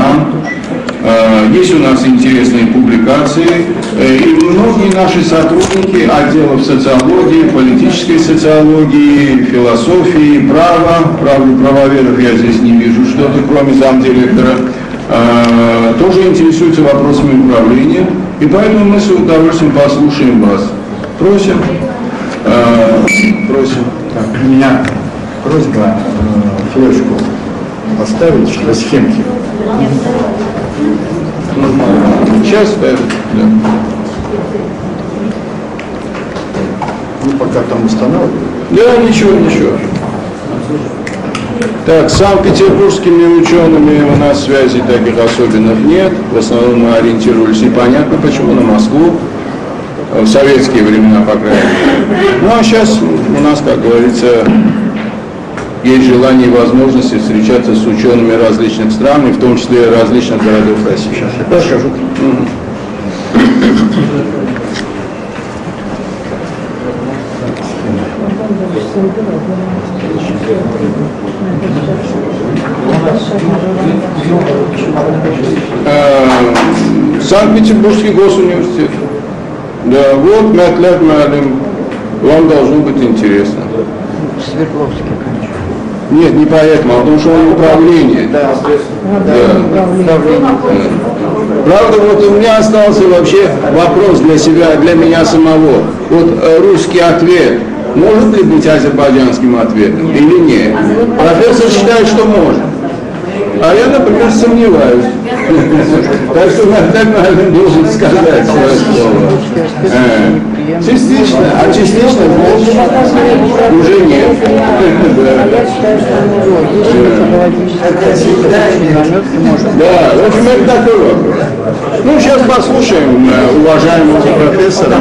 стран. Есть у нас интересные публикации, и многие наши сотрудники отделов социологии, политической социологии, философии, права, правда, правоведов я здесь не вижу что-то, кроме замдиректора, тоже интересуются вопросами управления, и поэтому мы с удовольствием послушаем вас. Просим. Просим. Так, у меня просьба флешку поставить для схемки. Сейчас ставят. Да. Ну, пока там устанавливают. Да, ничего. Так, с санкт-петербургскими учеными у нас связей таких особенных нет. В основном мы ориентировались непонятно почему на Москву. В советские времена, по крайней мере. Ну а сейчас у нас, как говорится, есть желание и возможности встречаться с учеными различных стран, и в том числе различных городов России. Сейчас я покажу. Санкт-Петербургский госуниверситет. Да, вот Мятлят Малим. Вам должно быть интересно. Свердловский, конечно. Нет, не поэтому, а потому что он в управлении. Да. Правда, вот у меня остался вообще вопрос для себя, для меня самого. Вот русский ответ может ли быть азербайджанским ответом или нет? Профессор считает, что может. А я, например, сомневаюсь. Так что Мятлят должен сказать свое слово. Частично, а частично уже нет. Да, в общем, это такой вопрос. Ну, сейчас послушаем уважаемого профессора.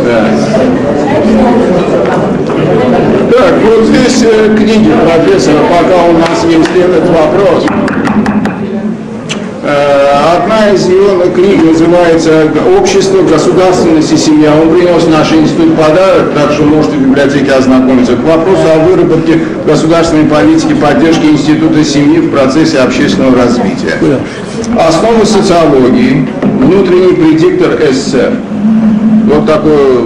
Да. Так, вот здесь книги профессора, пока у нас есть этот вопрос. Одна из его книг называется «Общество, государственность и семья». Он принес в наш институт подарок, так что можете в библиотеке ознакомиться. К вопросу о выработке государственной политики поддержки института семьи в процессе общественного развития. Основы социологии, внутренний предиктор СССР. Вот такое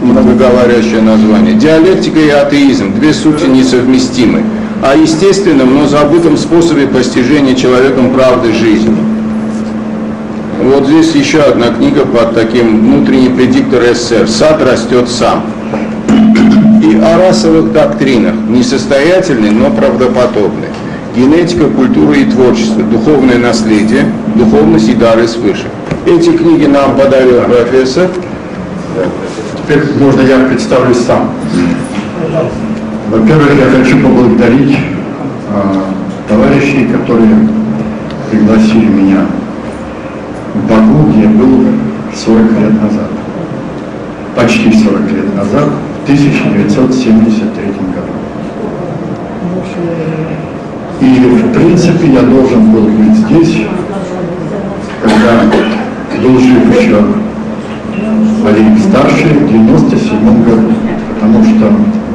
многоговорящее название. Диалектика и атеизм, две сути несовместимы. О естественном, но забытом способе постижения человеком правды жизни. Вот здесь еще одна книга под таким «Внутренний предиктор СССР. Сад растет сам». И о расовых доктринах, несостоятельны, но правдоподобны. Генетика, культура и творчество, духовное наследие, духовность и дары свыше. Эти книги нам подарил профессор. Теперь можно я представлюсь сам. Во-первых, я хочу поблагодарить товарищей, которые пригласили меня в Баку, где я был 40 лет назад. Почти 40 лет назад, в 1973 году. И, в принципе, я должен был быть здесь, когда был жив еще Валерий Старший в 1997 году, потому что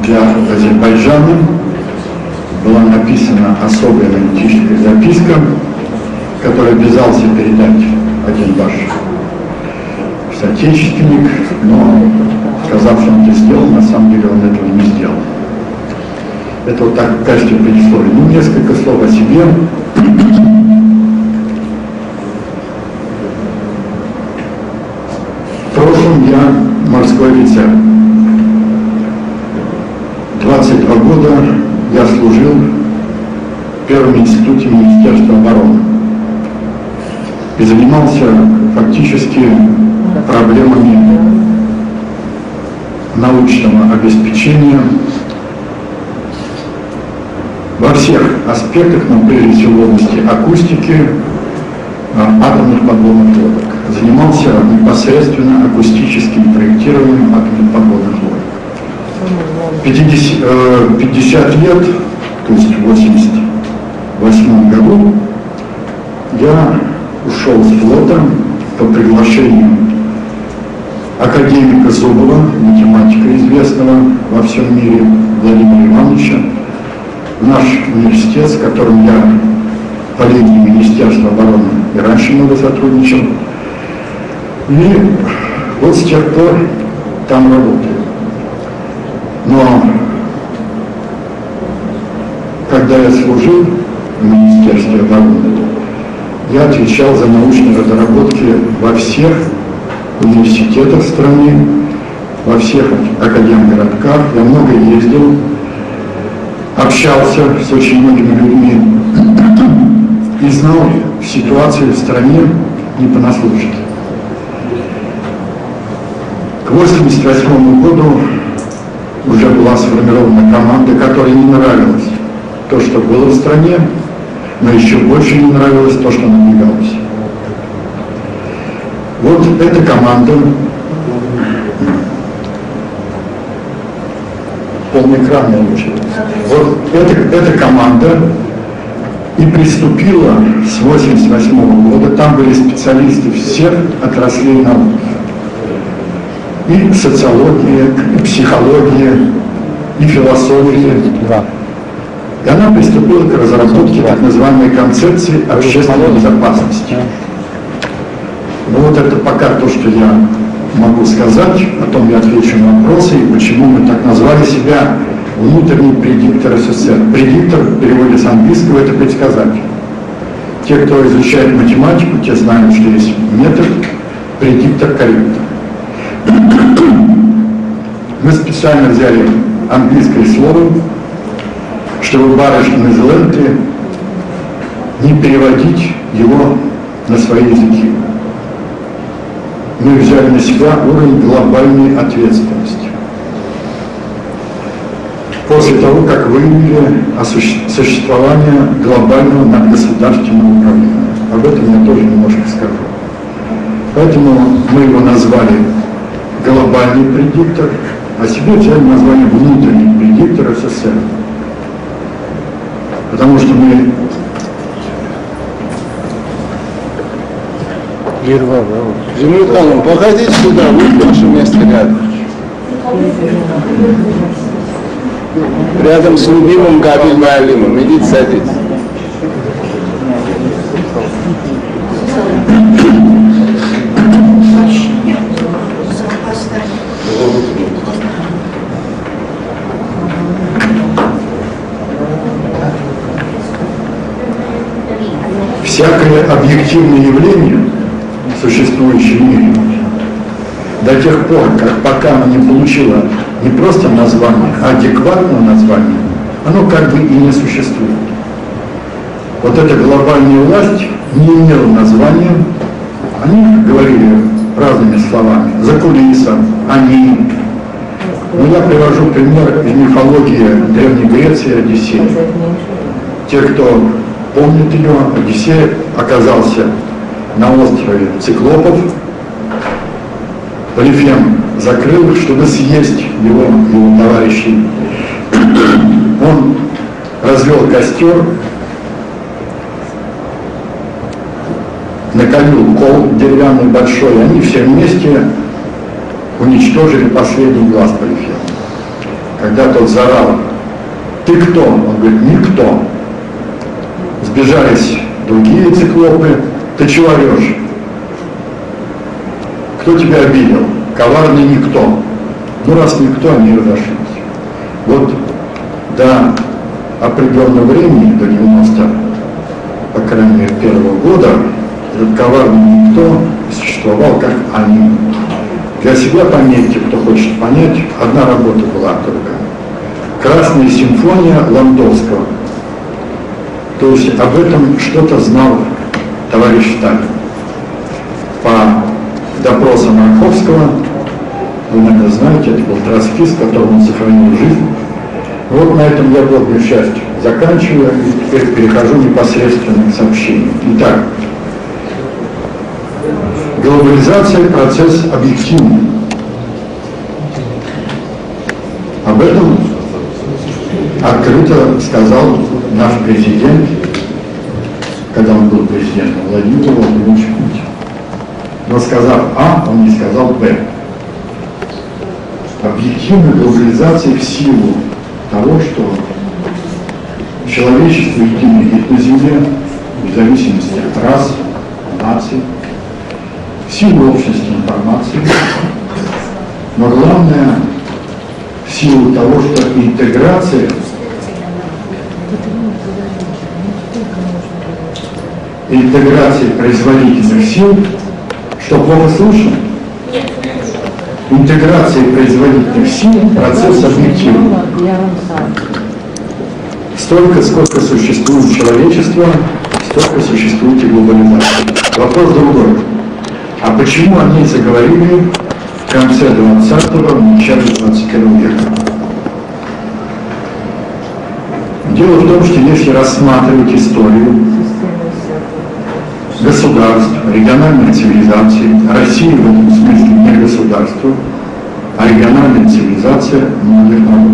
для Азербайджана была написана особая аналитическая записка, которую обязался передать один ваш соотечественник, но, сказав, что он это сделал, на самом деле он этого не сделал. Это вот так в качестве предисловия. Ну, несколько слов о себе. В прошлом я морской офицер. 22 года я служил в Первом институте Министерства обороны и занимался фактически проблемами научного обеспечения во всех аспектах, но прежде всего в области акустики атомных подводных лодок. Занимался непосредственно акустическим проектированием атомных подводных лодок. 50 лет, то есть в 1988 году, я ушел с флота по приглашению академика Зубова, математика известного во всем мире, Владимира Ивановича, в наш университет, с которым я по линии Министерства обороны и раньше много сотрудничал. И вот с тех пор там работаю. Но когда я служил в Министерстве обороны, я отвечал за научные разработки во всех университетах страны, во всех академгородках. Я много ездил, общался с очень многими людьми и знал ситуацию в стране не понаслышке. К 1988 году уже была сформирована команда, которой не нравилось то, что было в стране, но еще больше не нравилось то, что надвигалось. Вот эта команда, полный экран я лучше. Вот эта команда и приступила с 1988 года, там были специалисты всех отраслей науки. И социология, и психология, и философия. И она приступила к разработке так называемой концепции общественной безопасности. Ну вот это пока то, что я могу сказать, потом я отвечу на вопросы, и почему мы так назвали себя внутренний предиктор СССР. Предиктор в переводе с английского — это предсказатель. Те, кто изучает математику, те знают, что есть метод предиктор-корректор. Мы специально взяли английское слово, чтобы барышням из ленты не переводить его на свои языки. Мы взяли на себя уровень глобальной ответственности. После того, как выявили существование глобального надгосударственного управления. Об этом я тоже немножко скажу. Поэтому мы его назвали глобальный предиктор, а себе взяли название внутренний предиктор СССР. Потому что мы... Зимой Михайловна, походите сюда, вот ваше место рядом. Рядом с любимым Кабель Маалимом. Идите, садитесь. Всякое объективное явление, существующее в мире, до тех пор, пока оно не получило не просто название, а адекватное название, оно как бы и не существует. Вот эта глобальная власть не имела названия, они говорили разными словами, за кулисом, они. Но я привожу пример из мифологии Древней Греции, Одиссея. Те, кто помнит ее, Одиссей оказался на острове Циклопов. Полифем закрыл, чтобы съесть его товарищей. Он развел костер, накалил кол деревянный большой, и они все вместе уничтожили последний глаз Полифема. Когда тот заорал: «Ты кто?» Он говорит: «Никто». Сбежались другие циклопы: «Ты чего орешь? Кто тебя обидел?» «Коварный никто». Ну, раз никто, они разошлись. Вот до определенного времени, до 90, по крайней мере, первого года, этот коварный никто существовал как они. Для себя пометьте, кто хочет понять, одна работа была только. «Красная симфония» Ландовского. То есть об этом что-то знал товарищ Сталин. По допросам Марковского, вы, наверное, знаете, это был троцкист, которому он сохранил жизнь. Вот на этом я большую часть заканчиваю и теперь перехожу непосредственно к сообщению. Итак, глобализация — процесс объективный. Об этом открыто сказал наш президент, когда он был президентом, Владимир Владимирович Путин. Но сказав А, он не сказал Б. Объективная глобализация в силу того, что человечество единое на Земле, в зависимости от рас, наций, в силу общности информации, но главное в силу того, что интеграция производительных сил, что плохо слышно? Интеграция производительных сил – процесс объективный. Столько, сколько существует человечество, столько существует и глобализация. Вопрос другой. А почему они заговорили в конце 20-го, в начале 21 века? Дело в том, что если рассматривать историю государств, региональных цивилизаций, Россия в этом смысле не государство, а региональная цивилизация многих народов,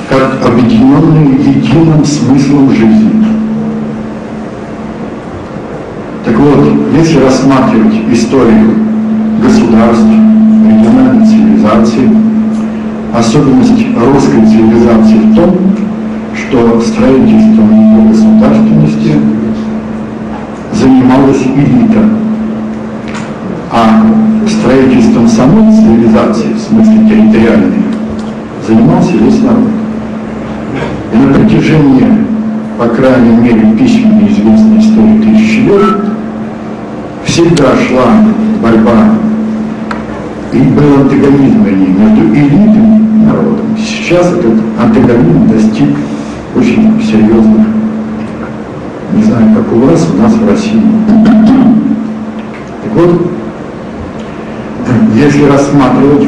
как объединенные единым смыслом жизни. Так вот, если рассматривать историю государств, региональной цивилизации, особенность русской цивилизации в том, что строительством ее государственности занималась элита, а строительством самой цивилизации, в смысле территориальной, занимался весь народ. И на протяжении, по крайней мере, письменной известной истории тысячи лет, всегда шла борьба, и был антагонизм между элитой и народом. Сейчас этот антагонизм достиг очень серьезных, не знаю, как у вас, у нас в России. Так вот, если рассматривать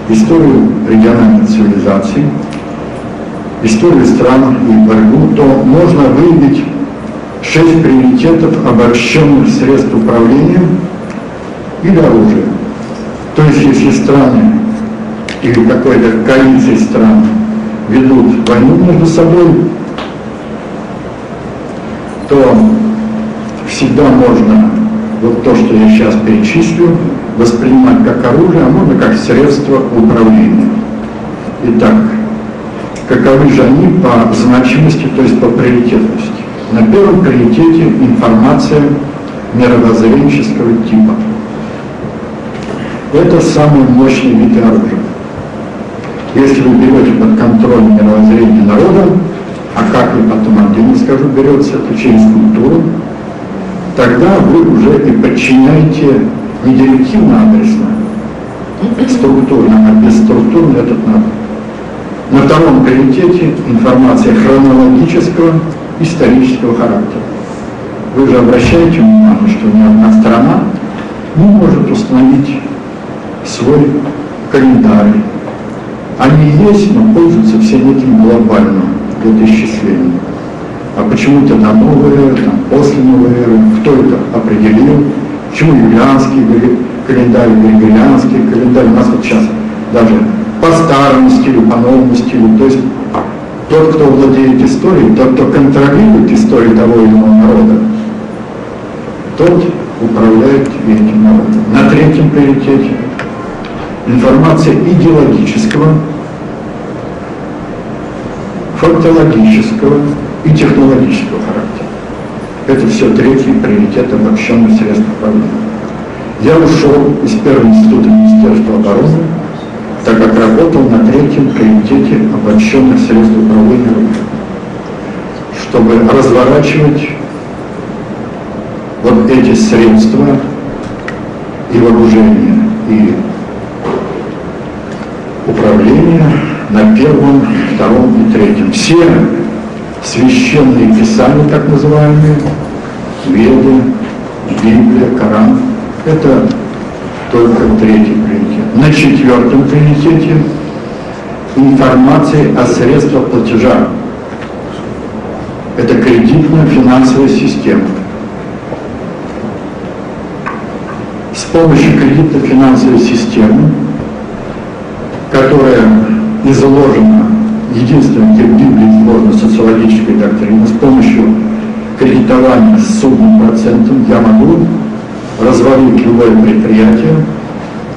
историю региональной цивилизации, историю стран и борьбу, то можно выявить 6 приоритетов обобщенных средств управления или оружия. То есть, если страны или какой-то коалиции стран ведут войну между собой, то всегда можно вот то, что я сейчас перечислю, воспринимать как оружие, а можно как средство управления. Итак, каковы же они по значимости, то есть по приоритетности? На первом приоритете информация мировоззренческого типа. Это самый мощный вид оружия. Если вы берете под контроль мировоззрение народа, а как вы потом отдельно скажу, берется это через культуру, тогда вы уже и подчиняете не директивно-адресно, структурно, а бесструктурно этот народ. На втором приоритете информация хронологического, исторического характера. Вы же обращаете внимание, что ни одна страна не может установить свой календарь. Они есть, но пользуются все неким глобальным летоисчислением. А почему-то до новой эры, там, после новой эры, кто это определил? Почему юлианский календарь, григорианский календарь? У нас вот сейчас даже по старому стилю, по новому стилю. То есть тот, кто владеет историей, тот, кто контролирует историю того или иного народа, тот управляет этим народом. На третьем приоритете информация идеологического, фактологического и технологического характера. Это все третий приоритет обобщенных средств управления. Я ушел из первого института Министерства обороны, так как работал на третьем приоритете обобщенных средств управления, чтобы разворачивать вот эти средства и вооружения, и управления на первом, втором и третьем. Все священные писания, так называемые, Веды, Библия, Коран, это только третий приоритет. На четвертом приоритете информация о средствах платежа. Это кредитно-финансовая система. С помощью кредитно-финансовой системы, которая изложена, единственное, где в Библии изложена социологическая доктрина, с помощью кредитования с судным процентом я могу развалить любое предприятие,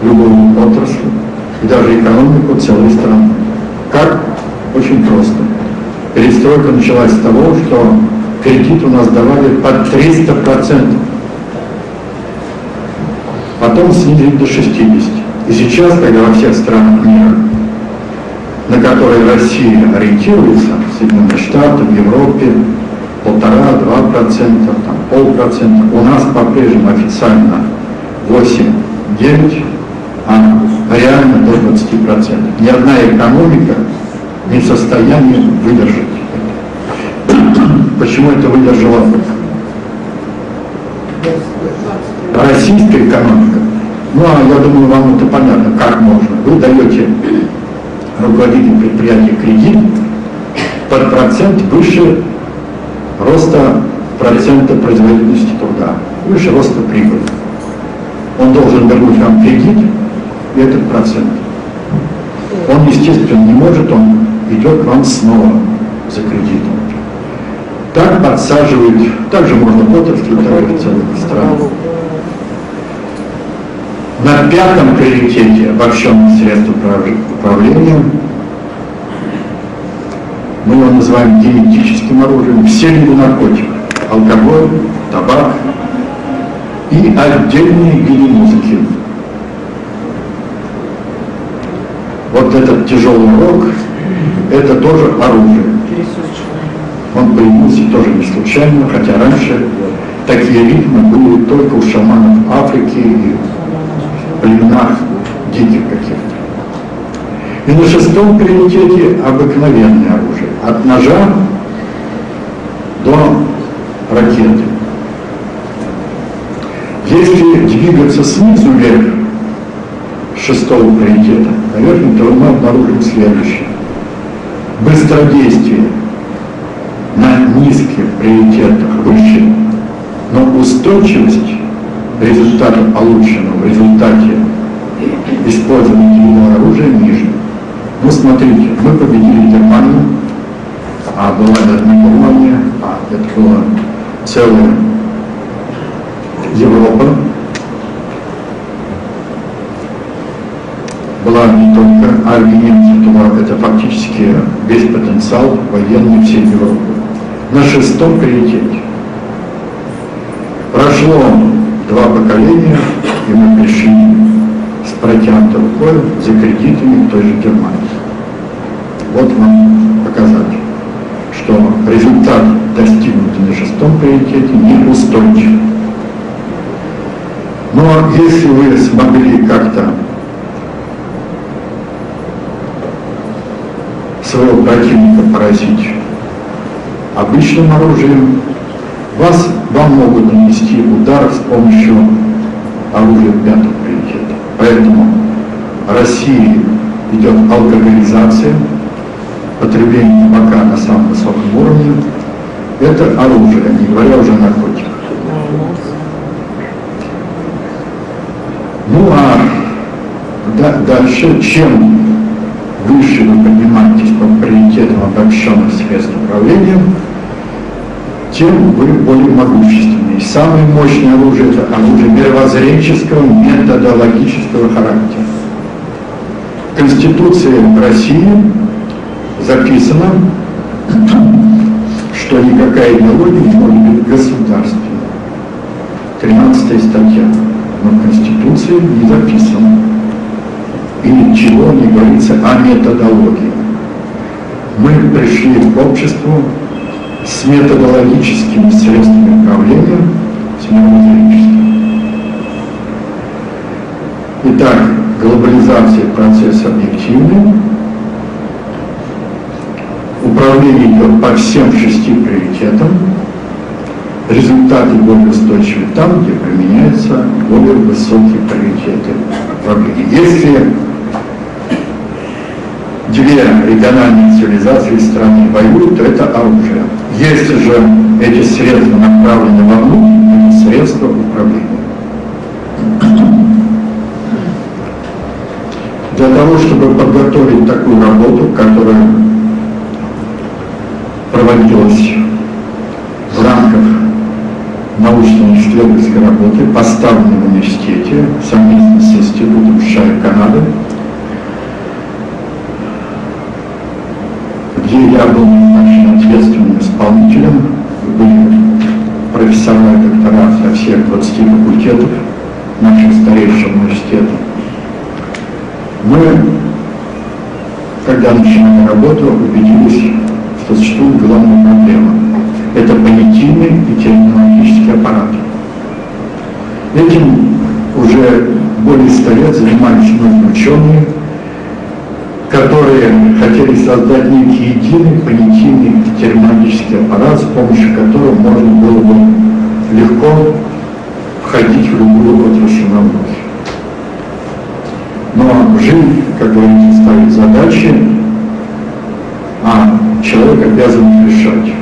любую отрасль и даже экономику целой страны. Как? Очень просто. Перестройка началась с того, что кредит у нас давали под 300%. Потом снизили до 60%. И сейчас, когда во всех странах мира, на которые Россия ориентируется, в Соединенных Штатах, в Европе, 1,5–2%, там, 0,5%, у нас по-прежнему официально 8–9%, а реально до 20%. Ни одна экономика не в состоянии выдержать это. Почему это выдержала российская экономика? Ну, а я думаю, вам это понятно, как можно. Вы даете руководителю предприятия кредит под процент выше роста процента производительности труда, выше роста прибыли. Он должен вернуть вам кредит и этот процент. Он, естественно, не может, он идет к вам снова за кредитом. Так подсаживают, также можно в отрасли, так и в целых странах. На пятом приоритете обобщенных средств управления мы его называем генетическим оружием, все виды наркотиков, алкоголь, табак и отдельные виды музыки. Вот этот тяжелый рок – это тоже оружие. Он появился тоже не случайно, хотя раньше такие ритмы были только у шаманов Африки и племенах диких каких-то. И на шестом приоритете обыкновенное оружие. От ножа до ракеты. Если двигаться снизу вверх шестого приоритета, наверное, то мы обнаружим следующее. Быстродействие на низких приоритетах выше, но устойчивость результата, полученного в результате использования этого оружия, ниже. Ну, смотрите, мы победили Германию, а была это не Германия, а это была целая Европа. Была не только Аргентина, это фактически весь потенциал военный всей Европы. На шестом приоритете. Прошло 2 поколения, и мы пришли с протянутой рукой за кредитами той же Германии. Вот вам показатель, что результат, достигнутый на шестом приоритете, неустойчив. Но если вы смогли как-то своего противника поразить обычным оружием, вам могут нанести удар с помощью оружия 5-го приоритета. Поэтому в России идет алкоголизация, потребление табака на самом высоком уровне. Это оружие, не говоря уже о наркотиках. Ну а дальше, чем выше вы поднимаетесь по приоритетам обобщенных средств управления, тем вы более могущественны. И самое мощное оружие – это оружие мировоззренческого, методологического характера. В Конституции России записано, что никакая идеология не может быть государственной. 13 статья. Но в Конституции не записано. И ничего не говорится о методологии. Мы пришли к обществу с методологическими средствами управления, с мировоззренческими. Итак, глобализация процесса объективный. Управление идет по всем 6 приоритетам. Результаты более устойчивы там, где применяются более высокие приоритеты управления. Если 2 региональные цивилизации страны воюют, то это оружие. Если же эти средства направлены вовнутрь, это средства управления. Для того, чтобы подготовить такую работу, которая проводилась в рамках научно-исследовательской работы, поставленной в университете совместно с Институтом США и Канады, где я был назначен ответственным исполнителем, были профессора и доктора со всех 20 факультетов наших старейших университетов. Мы, когда начинали работу, убедились, что существует главная проблема. Это понятийный и терминологический аппарат. Этим уже более 100 лет занимались многие ученые, которые хотели создать некий единый понятийный терминологический аппарат, с помощью которого можно было бы легко входить в любую отрасль науки. Но жизнь, как говорится, ставит задачи, а человек обязан их решать.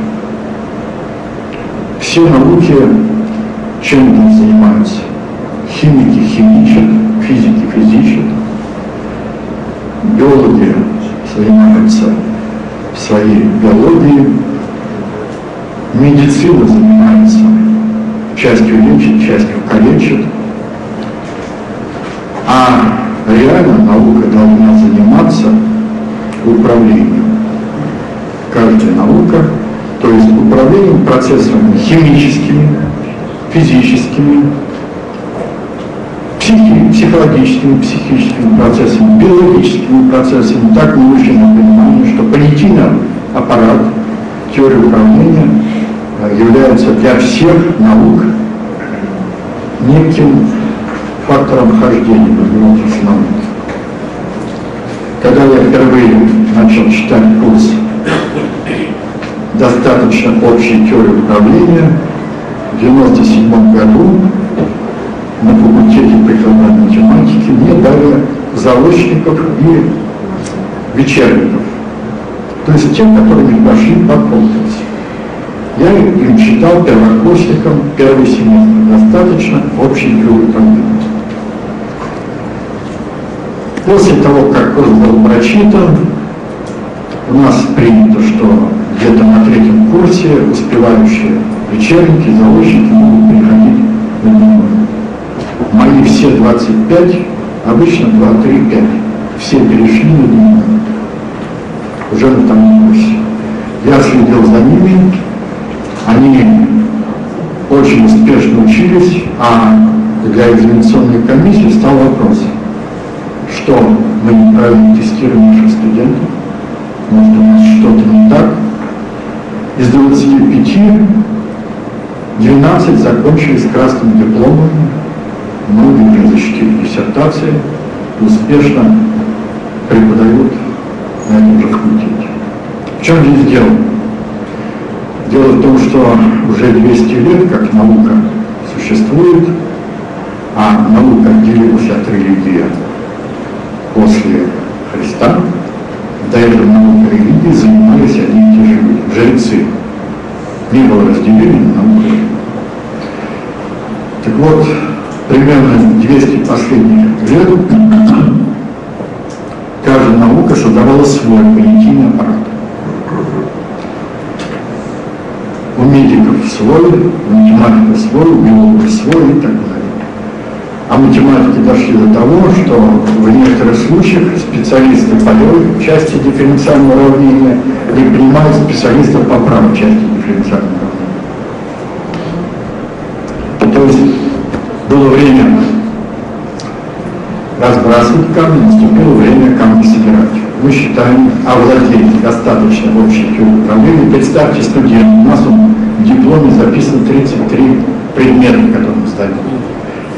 Все науки чем-то занимаются. Химики химичат, физики физичат, биологи занимаются своей биологией, медицина занимается, частью лечит, частью калечит, а реально наука должна заниматься управлением. Каждая наука, то есть управлением процессами химическими, физическими, психологическими, психическими процессами, биологическими процессами. Так мы вышли на понимание, что понятийный аппарат, теория управления является для всех наук неким фактором хождения в отрасли науки. Когда я впервые начал читать курс достаточно общей теории управления, в 1997 году на факультете прикладной математики мне дали заочников и вечерников. То есть те, которые не пошли по конкурсу. Я им читал первокурсникам первый семестр. Достаточно общей теории управления. После того, как курс был прочитан, у нас принято, что где-то на 3-м курсе успевающие вечерники, заочники могут переходить на дневной. Мои все 25, обычно 2-3-5, все перешли на дневной, уже на 2-м курсе. Я следил за ними, они очень успешно учились, а для экзаменационной комиссии стал вопрос, что мы неправильно тестируем наших студентов, может у нас что-то не так. Из 25 12 закончили с красными дипломами, многие уже защитили диссертации, успешно преподают на этом же факультете. В чем здесь дело? Дело в том, что уже 200 лет, как наука существует, а наука отделилась от религии после Христа, до этого наука и религия занимались одни и те же люди, жрецы. Не было разделения на науку. Так вот, примерно 200 последних лет каждая наука создавала свой понятийный аппарат. У медиков свой, у математиков свой, у биологов свой и так далее. А математики дошли до того, что в некоторых случаях специалисты по левой части дифференциального уравнения не понимают специалистов по правой части дифференциального уравнения. То есть было время разбрасывать камни, наступило время камни собирать. Мы считаем, овладеть достаточно общей теорией управления. Представьте, студент, у нас в дипломе записано 33 предмета, которые мы ставим.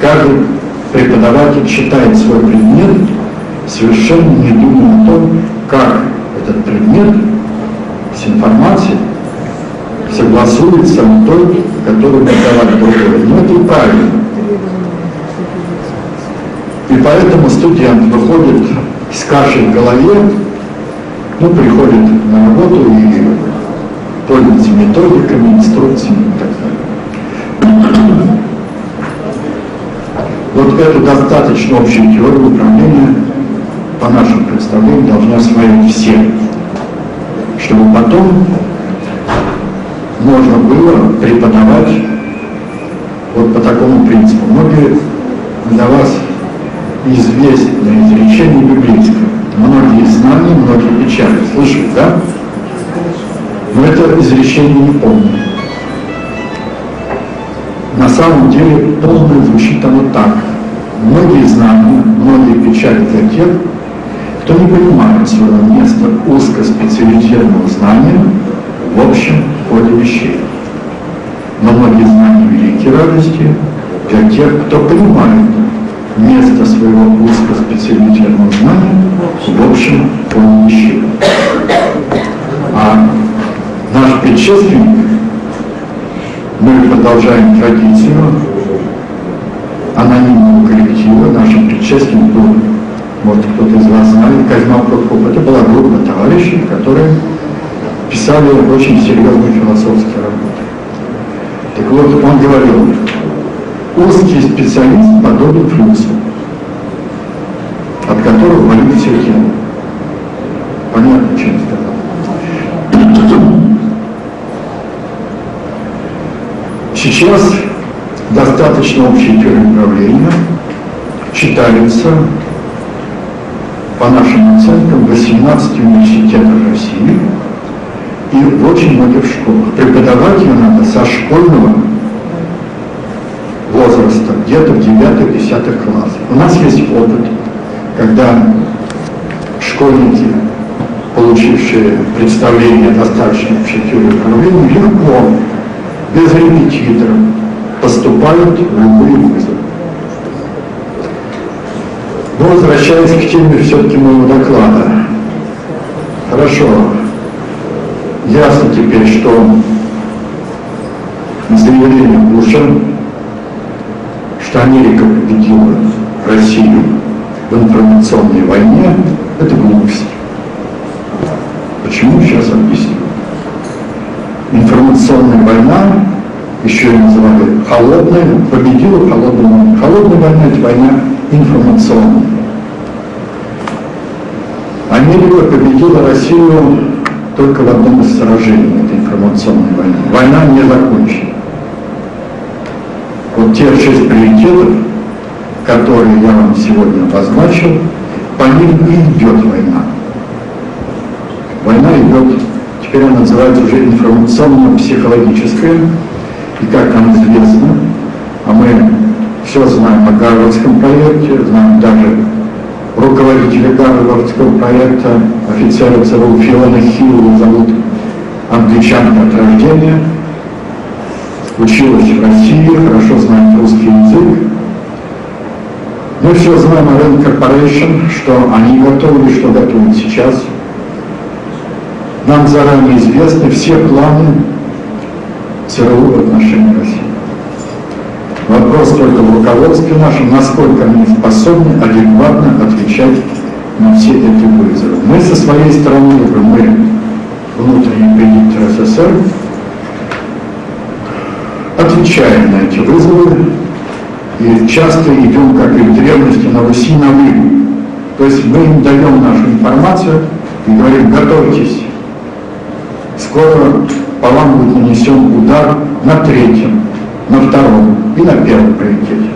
Каждый преподаватель читает свой предмет, совершенно не думая о том, как этот предмет с информацией согласуется с той, которую преподаватель другой. Но это правильно. И поэтому студент выходит с кашей в голове, приходит на работу и пользуется методиками, инструкциями и так далее. Вот эту достаточно общую теорию управления, по нашим представлениям, должны освоить все, чтобы потом можно было преподавать вот по такому принципу. Многие для вас известное изречение библейское. Многие знания, многие печали. Слышали, да? Но это изречение не помню. На самом деле полное звучит оно так. Многие знания, многие печали для тех, кто не понимает своего места узкоспециализированного знания в общем ходе вещей. Но многие знания великие радости для тех, кто понимает место своего узкоспециализированного знания в общем ходе вещей. А наш предшественник, мы продолжаем традицию анонимного коллектива, нашим предшественником был, может кто-то из вас знает, Козьма Прокоп. Это была группа товарищей, которые писали очень серьезные философские работы. Так вот, он говорил, узкий специалист подобен флюсу, от которого болит все тело. Понятно, чем сказал. Сейчас достаточно общей теории управления читается, по нашим оценкам, в 18 университетах России и в очень многих школах. Преподавать ее надо со школьного возраста, где-то в 9-10 классах. У нас есть опыт, когда школьники, получившие представление достаточно общей теории управления, легко, без репетиторов, поступают в любые вызовы. Но возвращаясь к теме все-таки моего доклада. Хорошо. Ясно теперь, что заявление Буша, что Америка победила Россию в информационной войне, это глупость. Почему? Сейчас объясню. Информационная война, еще ее называли холодная, победила холодную войну. Холодная война – это война информационная. Америка победила Россию только в одном из сражений этой информационной войны. Война не закончена. Вот те 6 приоритетов, которые я вам сегодня обозначил, по ним и идет война. Война идет, теперь она называется уже информационно-психологическая, и как нам известно, а мы все знаем о Гарвардском проекте, знаем даже руководителя Гарвардского проекта, офицера ЦРУ Фиона Хилла, зовут англичанка от рождения, училась в России, хорошо знает русский язык. Мы все знаем о РЭН Corporation, что они готовили, что готовят сейчас. Нам заранее известны все планы ЦРУ в отношении России. Вопрос только в руководстве нашем, насколько они способны адекватно отвечать на все эти вызовы. Мы со своей стороны, мы внутренний предиктор СССР, отвечаем на эти вызовы и часто идем, как и в древности, на Руси на выгул. То есть мы им даем нашу информацию и говорим: готовьтесь, скоро по вам будет нанесен удар на 3-м, на 2-м и на 1-м приоритете.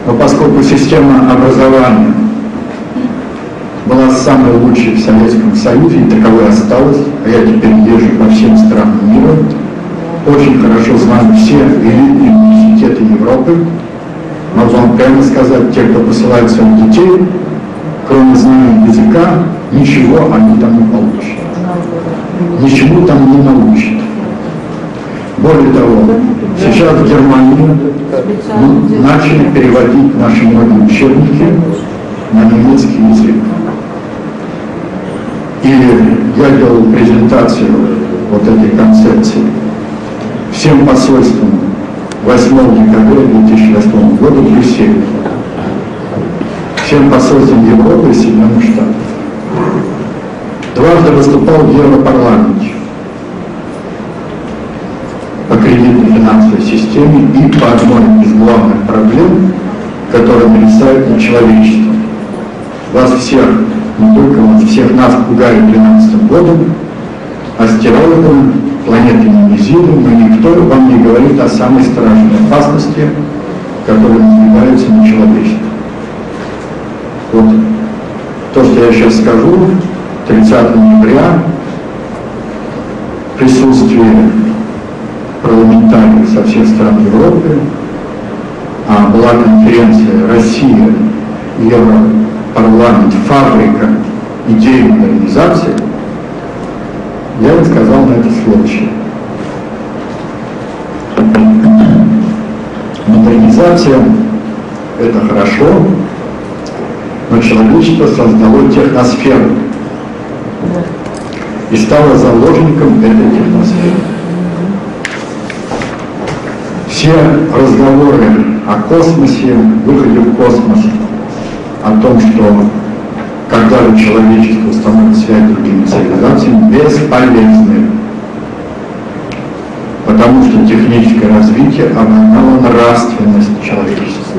Но поскольку система образования была самой лучшей в Советском Союзе, и таковой осталась, а я теперь езжу по всем странам мира, очень хорошо знаю все элитные университеты Европы, могу вам прямо сказать, те, кто посылает своих детей, кроме знания языка, ничего они там не получат. Ничему там не научат. Более того, сейчас в Германии начали переводить наши многие учебники на немецкий язык. И я делал презентацию вот этой концепции всем посольствам 8 декабря 2008 года в Брюсселе. Всем посольствам Европы и Соединенных Штатов. Дважды выступал в Европарламенте по кредитной финансовой системе и по одной из главных проблем, которая нависает над человечеством. Вас всех, не только вас, всех нас пугали 2012 годом, астероидом, планеты Немезиды, но никто вам не говорит о самой страшной опасности, которая надвигается на человечество. Вот то, что я сейчас скажу, 30 ноября в присутствии парламентариев со всех стран Европы, а была конференция «Россия, Европарламент, фабрика идей модернизации», я им сказал на это следующее. Модернизация – это хорошо, но человечество создало техносферу и стало заложником этой техносферы. Все разговоры о космосе, выходе в космос, о том, что когда-то человечество установит связь с другими цивилизациями, бесполезны. Потому что техническое развитие обогнало нравственность человечества.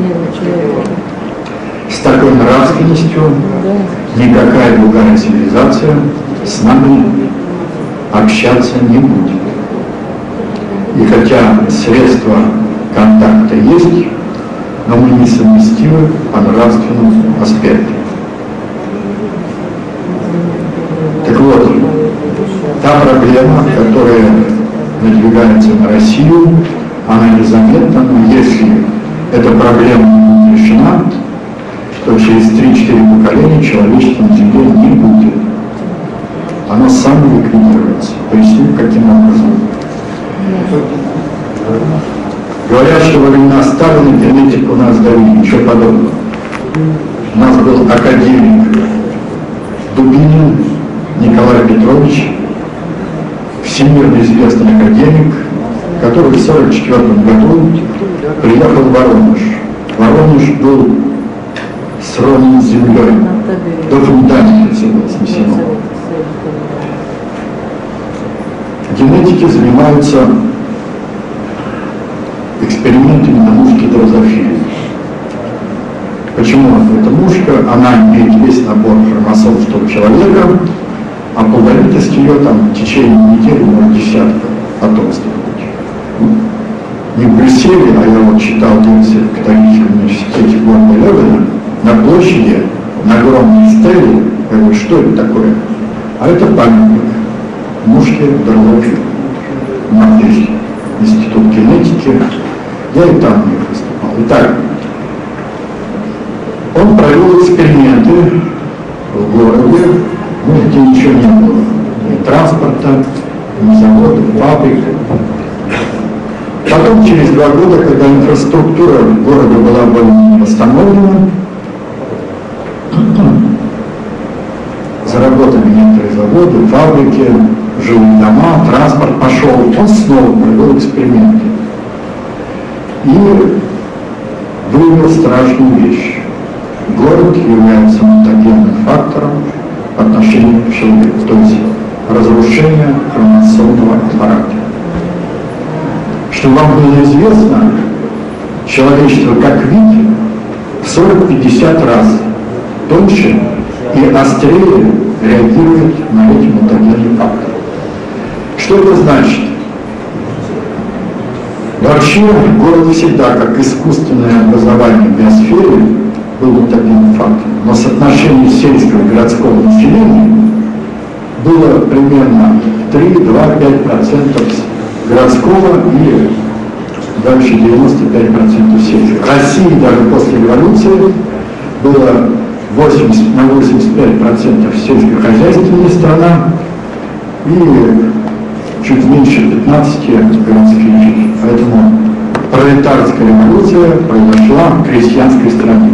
С такой нравственностью никакая другая цивилизация с нами общаться не будет. И хотя средства контакта есть, но мы несовместимы по нравственному аспекту. Так вот, та проблема, которая надвигается на Россию, она незаметна, но если эта проблема не решена, то через 3-4 поколения человечества на Земле не будет. Оно самоликвидируется. Поясню, каким образом. Говорят, что во времена Сталина генетику у нас давили, ничего подобного. У нас был академик Дубинин Николай Петрович, всемирно известный академик, который в 1944 году приехал в Воронеж. Воронеж был сровнен с землей, до фундамента все было снесено. Генетики занимаются экспериментами на мушке дрозофилии. Почему эта мушка? Она имеет весь набор хромосом, что у человека, а плодовитость ее там в течение недели, может, десятка потомств будет. Не в Брюсселе, а я вот читал лекции в католическом университете города Левена, на площади, на огромной стеле, я говорю, что это такое? А это памятник мушке дрозофилии. У нас есть Институт генетики, я и там не выступал. Итак, он провел эксперименты в городе, где ничего не было. Ни транспорта, ни заводов, фабрик. Потом, через 2 года, когда инфраструктура города была более восстановлена, заработали некоторые заводы, фабрики, жилые дома, транспорт пошел. Он снова провел эксперименты. И выявил страшную вещь. Город является мутагенным фактором по отношению к человеку, то есть разрушение хромосомного аппарата. Чтобы вам было известно, человечество как вид в 40-50 раз тоньше и острее реагирует на эти мутагенные факторы. Что это значит? Вообще, город всегда, как искусственное образование в биосфере, был мутагенным фактором. Но соотношение сельского и городского населения было примерно 3-2-5% городского и дальше 95% сельского. В России даже после революции было 85% сельскохозяйственная страна и чуть меньше 15 городских жителей. Поэтому пролетарская революция произошла в крестьянской стране.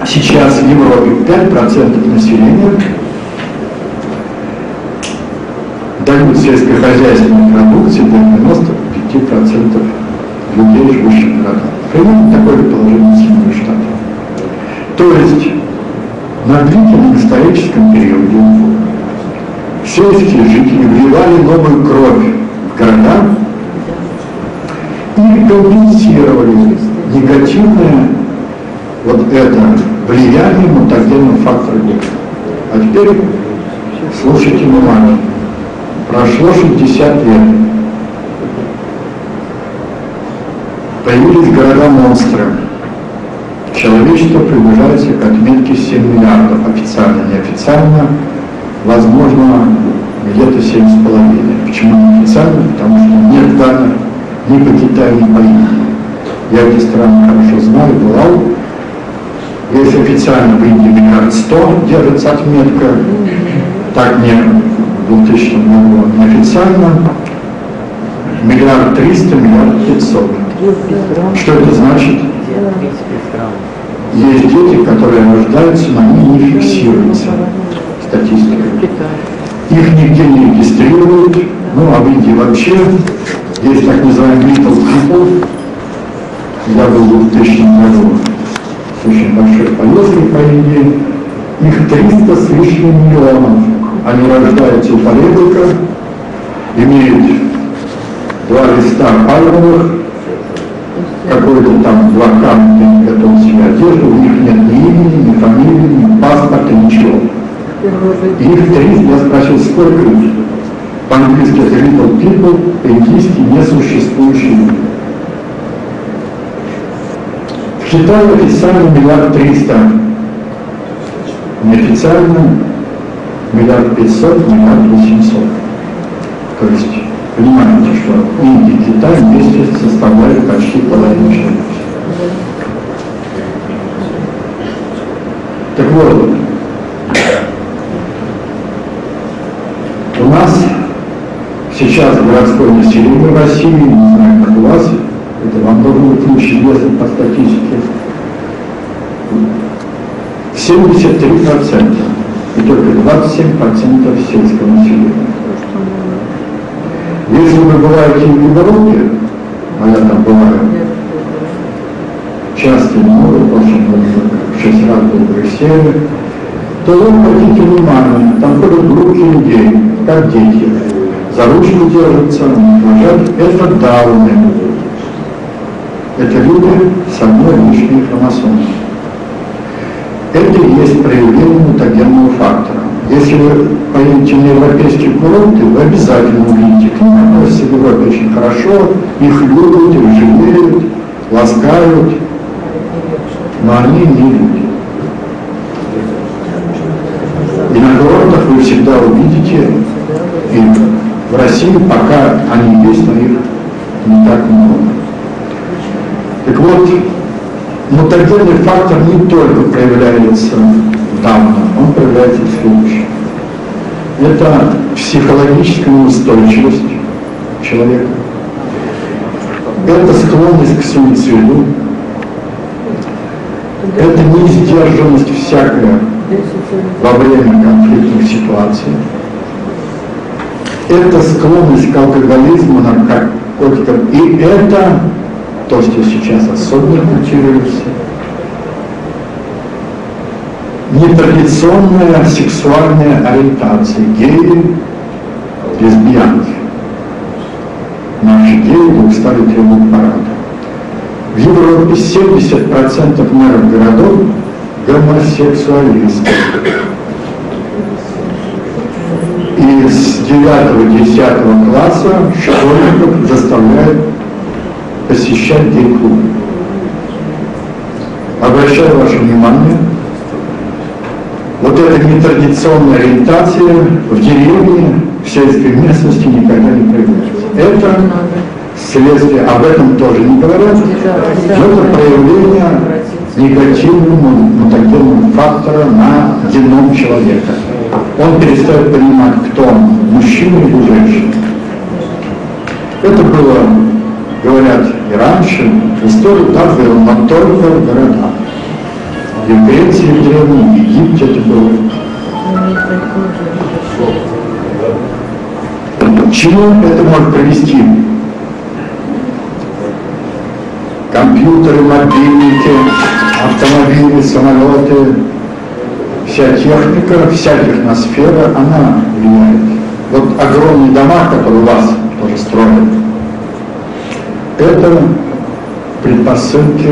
Сейчас в Европе 5% населения дают сельскохозяйственной продукции до 95% людей, живущих в городах. Примерно такое положение Соединенных Штатов. То есть на длительном историческом периоде сельские жители вливали новую кровь в города и компенсировали негативное вот это влияние мутагенного фактора города. А теперь слушайте внимательно. Прошло 60 лет. Появились города-монстры. Человечество приближается к отметке 7 миллиардов, официально, неофициально. Возможно, где-то 7,5. Почему неофициально? Потому что нет данных ни по Китаю, ни по Индии. Я эти страны хорошо знаю, бывал. Есть официально в Индии 1 100 000 000 держится отметка, так не в 2000 году, неофициально 1 300 000 000, 1 500 000 000. Что это значит? Есть дети, которые рождаются, но они не фиксируются статистикой. Их нигде не регистрируют, ну а в Индии вообще есть так называемые little people. Я был в 2000 году с очень большой поездкой по Индии. Их 300 с лишним миллионов. Они рождаются у поребрика, имеют 2 листа пальмовых, какой-то там 2 камня, готовят себе одежду, у них нет ни имени, ни фамилии, ни паспорта, ничего. И их 300, я спросил, сколько их? По-английски это little people, по-индийски несуществующие люди. В Китае официально 1 300 000 000, неофициально 1 500 000 000, 1 800 000 000. То есть, понимаете, что Индия и Китай вместе составляют почти половину человечества. Так вот, у нас сейчас городское население в России, не знаю, как у вас, это вам должно быть лучше известно по статистике, 73%, и только 27% сельского населения. Если вы бываете в Европе, а я там бываю часто, много, очень много, 6 раз был в Брюсселе, то вы обратите внимание, там ходят группки людей, как дети, за ручку держатся, уважают, это дауны. Это люди с одной лишней хромосомой. Это и есть проявление мутагенного фактора. Если вы поедете на европейские курорты, вы обязательно увидите, к ним относятся в Европе очень хорошо, их любят, их жалеют, ласкают, но они не люди. И на курортах вы всегда увидите их. В России пока они есть, но их не так много. Так вот, мутагенный фактор не только проявляется в данном, он проявляется в следующем. Это психологическая неустойчивость человека, это склонность к суициду, это неиздержанность всякая во время конфликтных ситуаций, это склонность к алкоголизму, наркотикам, и это то, что сейчас особенно культивируется, нетрадиционная сексуальная ориентация, геи, лесбиянки. Наши геи вдруг стали требовать парада. В Европе 70% мэров городов гомосексуалисты. И с 9-10 класса школьников заставляют посещать гей-клубы. Обращаю ваше внимание, вот эта нетрадиционная ориентация в деревне, в сельской местности никогда не проявляется. Это следствие, об этом тоже не говорят, но это проявление негативного мутагенного фактора на геном человека. Он перестает понимать, кто он, мужчина или женщина. Это было, говорят, и раньше, история да была, но только в городах. И в Греции, и в Древнем Египте это было. К чему это может привести? Компьютеры, мобильники, автомобили, самолеты, вся техника, вся техносфера, она влияет. Вот огромные дома, которые у вас тоже строят, это предпосылки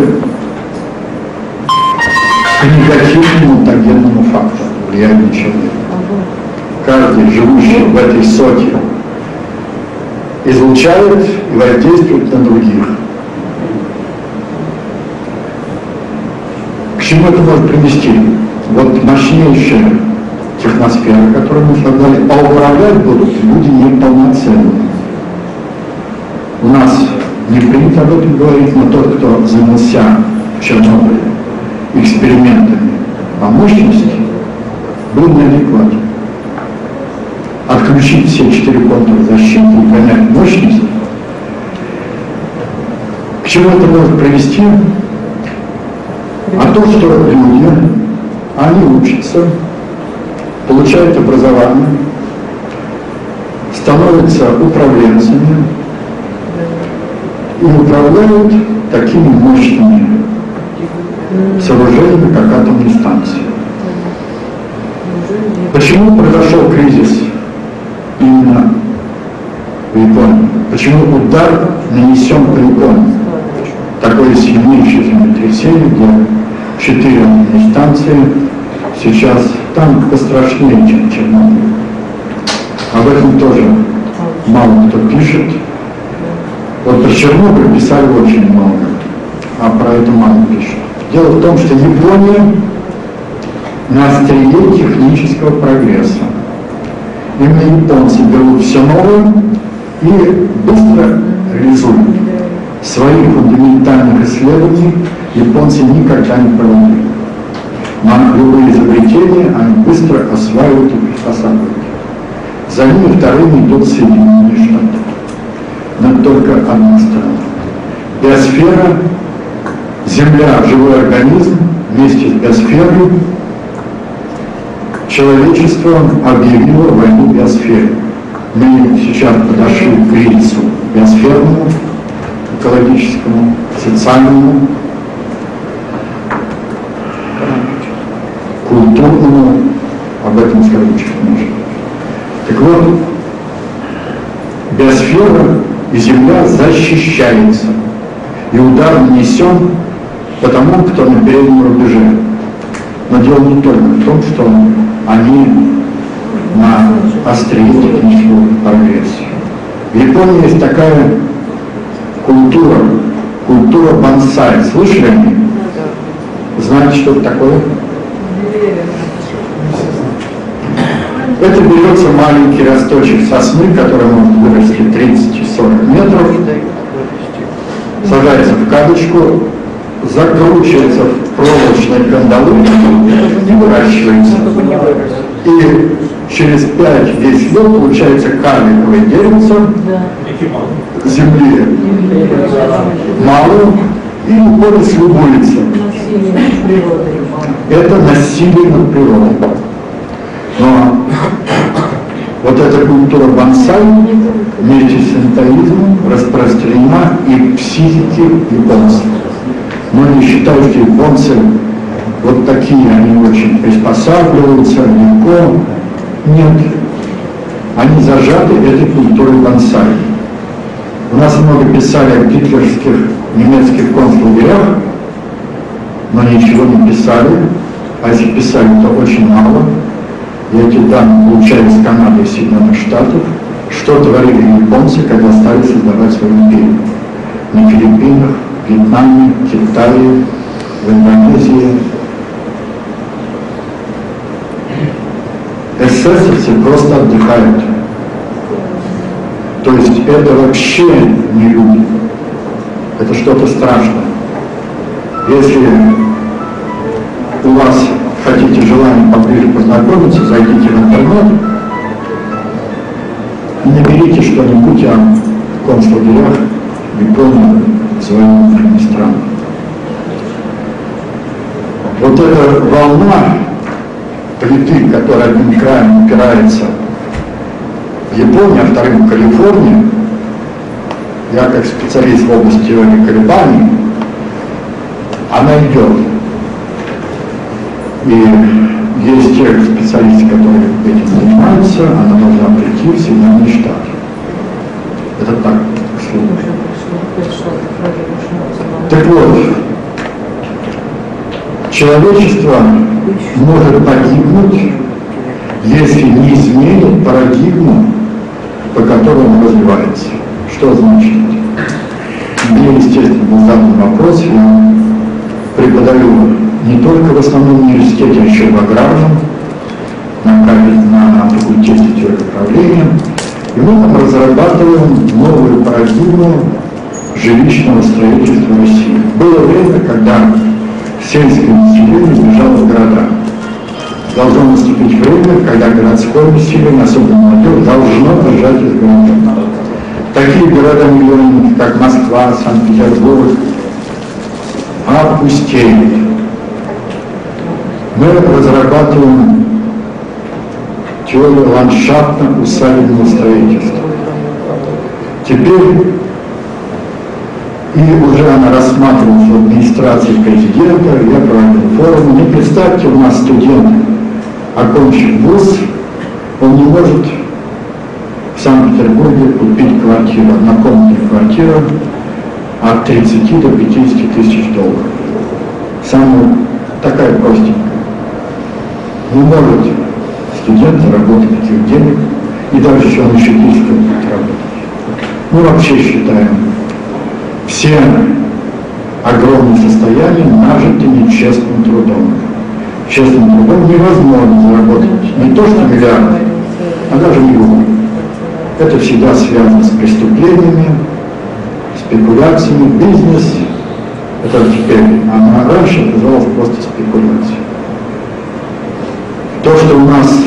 к негативному мутагенному фактору влияния на человека. Каждый, живущий в этой соте, излучает и воздействует на других. К чему это может привести? Вот мощнейшее техносфера, которую мы создали, а управлять будут люди неполноценные. У нас не принято об этом говорить, но тот, кто занялся в Чернобыле экспериментами по мощности, был неадекватен. Отключить все 4 контура защиты и понять мощность. К чему это может привести? А то, что люди, они учатся, получают образование, становятся управленцами и управляют такими мощными сооружениями, как атомные станции. Почему произошел кризис именно в Японии? Почему удар нанесен по Японии? Такое сильнейшее землетрясение, где 4 атомные станции сейчас там пострашнее, чем Чернобыль. Об этом тоже мало кто пишет. Вот про Чернобыль писали очень много, а про это мало пишут. Дело в том, что Япония на острие технического прогресса. Именно японцы берут все новое и быстро реализуют. Своих фундаментальных исследований японцы никогда не проводили. Но любые изобретения они быстро осваивают и приспосабливают. За ними вторыми идут Соединенные Штаты. Но это только одна сторона. Биосфера, Земля, живой организм, вместе с биосферой человечество объявило войну биосфере. Мы сейчас подошли к кризису биосферному, экологическому, социальному, культурному, об этом скажу чуть позже. Так вот, биосфера и Земля защищается, и удар нанесен по тому, кто на переднем рубеже. Но дело не только в том, что они на острие технического прогресса. В Японии есть такая культура бонсай. Слышали они? Знаете, что это такое? Это берется маленький росточек сосны, который может вырасти 30-40 метров, сажается в кадочку, закручивается в проволочные кандалы и выращивается. И через 5-10 лет получается карликовое деревце, земли мало, и уходит любуется. Это насилие над природой. Но вот эта культура бонсай вместе с синтоизмом распространена и в психике японцев. Многие считают, что японцы вот такие, они очень приспосабливаются, легко. Нет. Они зажаты этой культурой бонсай. У нас много писали о гитлерских немецких концлагерях, но ничего не писали. А если писали, то очень мало. И эти данные получали из Канады и Соединенных Штатов. Что творили японцы, когда стали создавать свою империю? На Филиппинах, в Вьетнаме, в Китае, в Индонезии. Эсэсовцы просто отдыхают. То есть это вообще не люди. Это что-то страшное. Если у вас хотите желание поближе познакомиться, зайдите в интернет и наберите что-нибудь о концлагерях Японии, завоеванных стран. Вот эта волна плиты, которая одним краем упирается в Японию, а вторым в Калифорнию, я как специалист в области теории колебаний, она идет. И есть те специалисты, которые этим занимаются, она должна прийти в Соединенные Штаты. Это так, к слову. Так вот, человечество может погибнуть, если не изменит парадигму, по которой он развивается. Что значит? Мне, естественно, был задан вопрос, я преподаю не только в основном университете, а еще и в аграрном, на факультете теории управления, и мы там разрабатываем новую парадигму жилищного строительства в России. Было время, когда сельское население бежало в города. Должно наступить время, когда городское население, особенно молодежь, должно бежать из города. Такие города-миллионники, как Москва, Санкт-Петербург, опустеют. Мы разрабатываем теорию ландшафтно-усадебного строительства. Теперь и уже она рассматривалась в администрации президента, я проводил форум. И представьте, у нас студент, окончив вуз, он не может в Санкт-Петербурге купить квартиру, однокомнатную квартиру от 30 до 50 тысяч долларов. Самая такая простенькая. Не может студент заработать таких денег, и даже если он еще 10 лет будет работать. Мы вообще считаем, все огромные состояния нажиты нечестным трудом. Честным трудом невозможно заработать не то что миллиарды, а даже миллионы. Это всегда связано с преступлениями, спекуляциями, бизнес. Это теперь, а раньше называлось просто спекуляцией. То, что у нас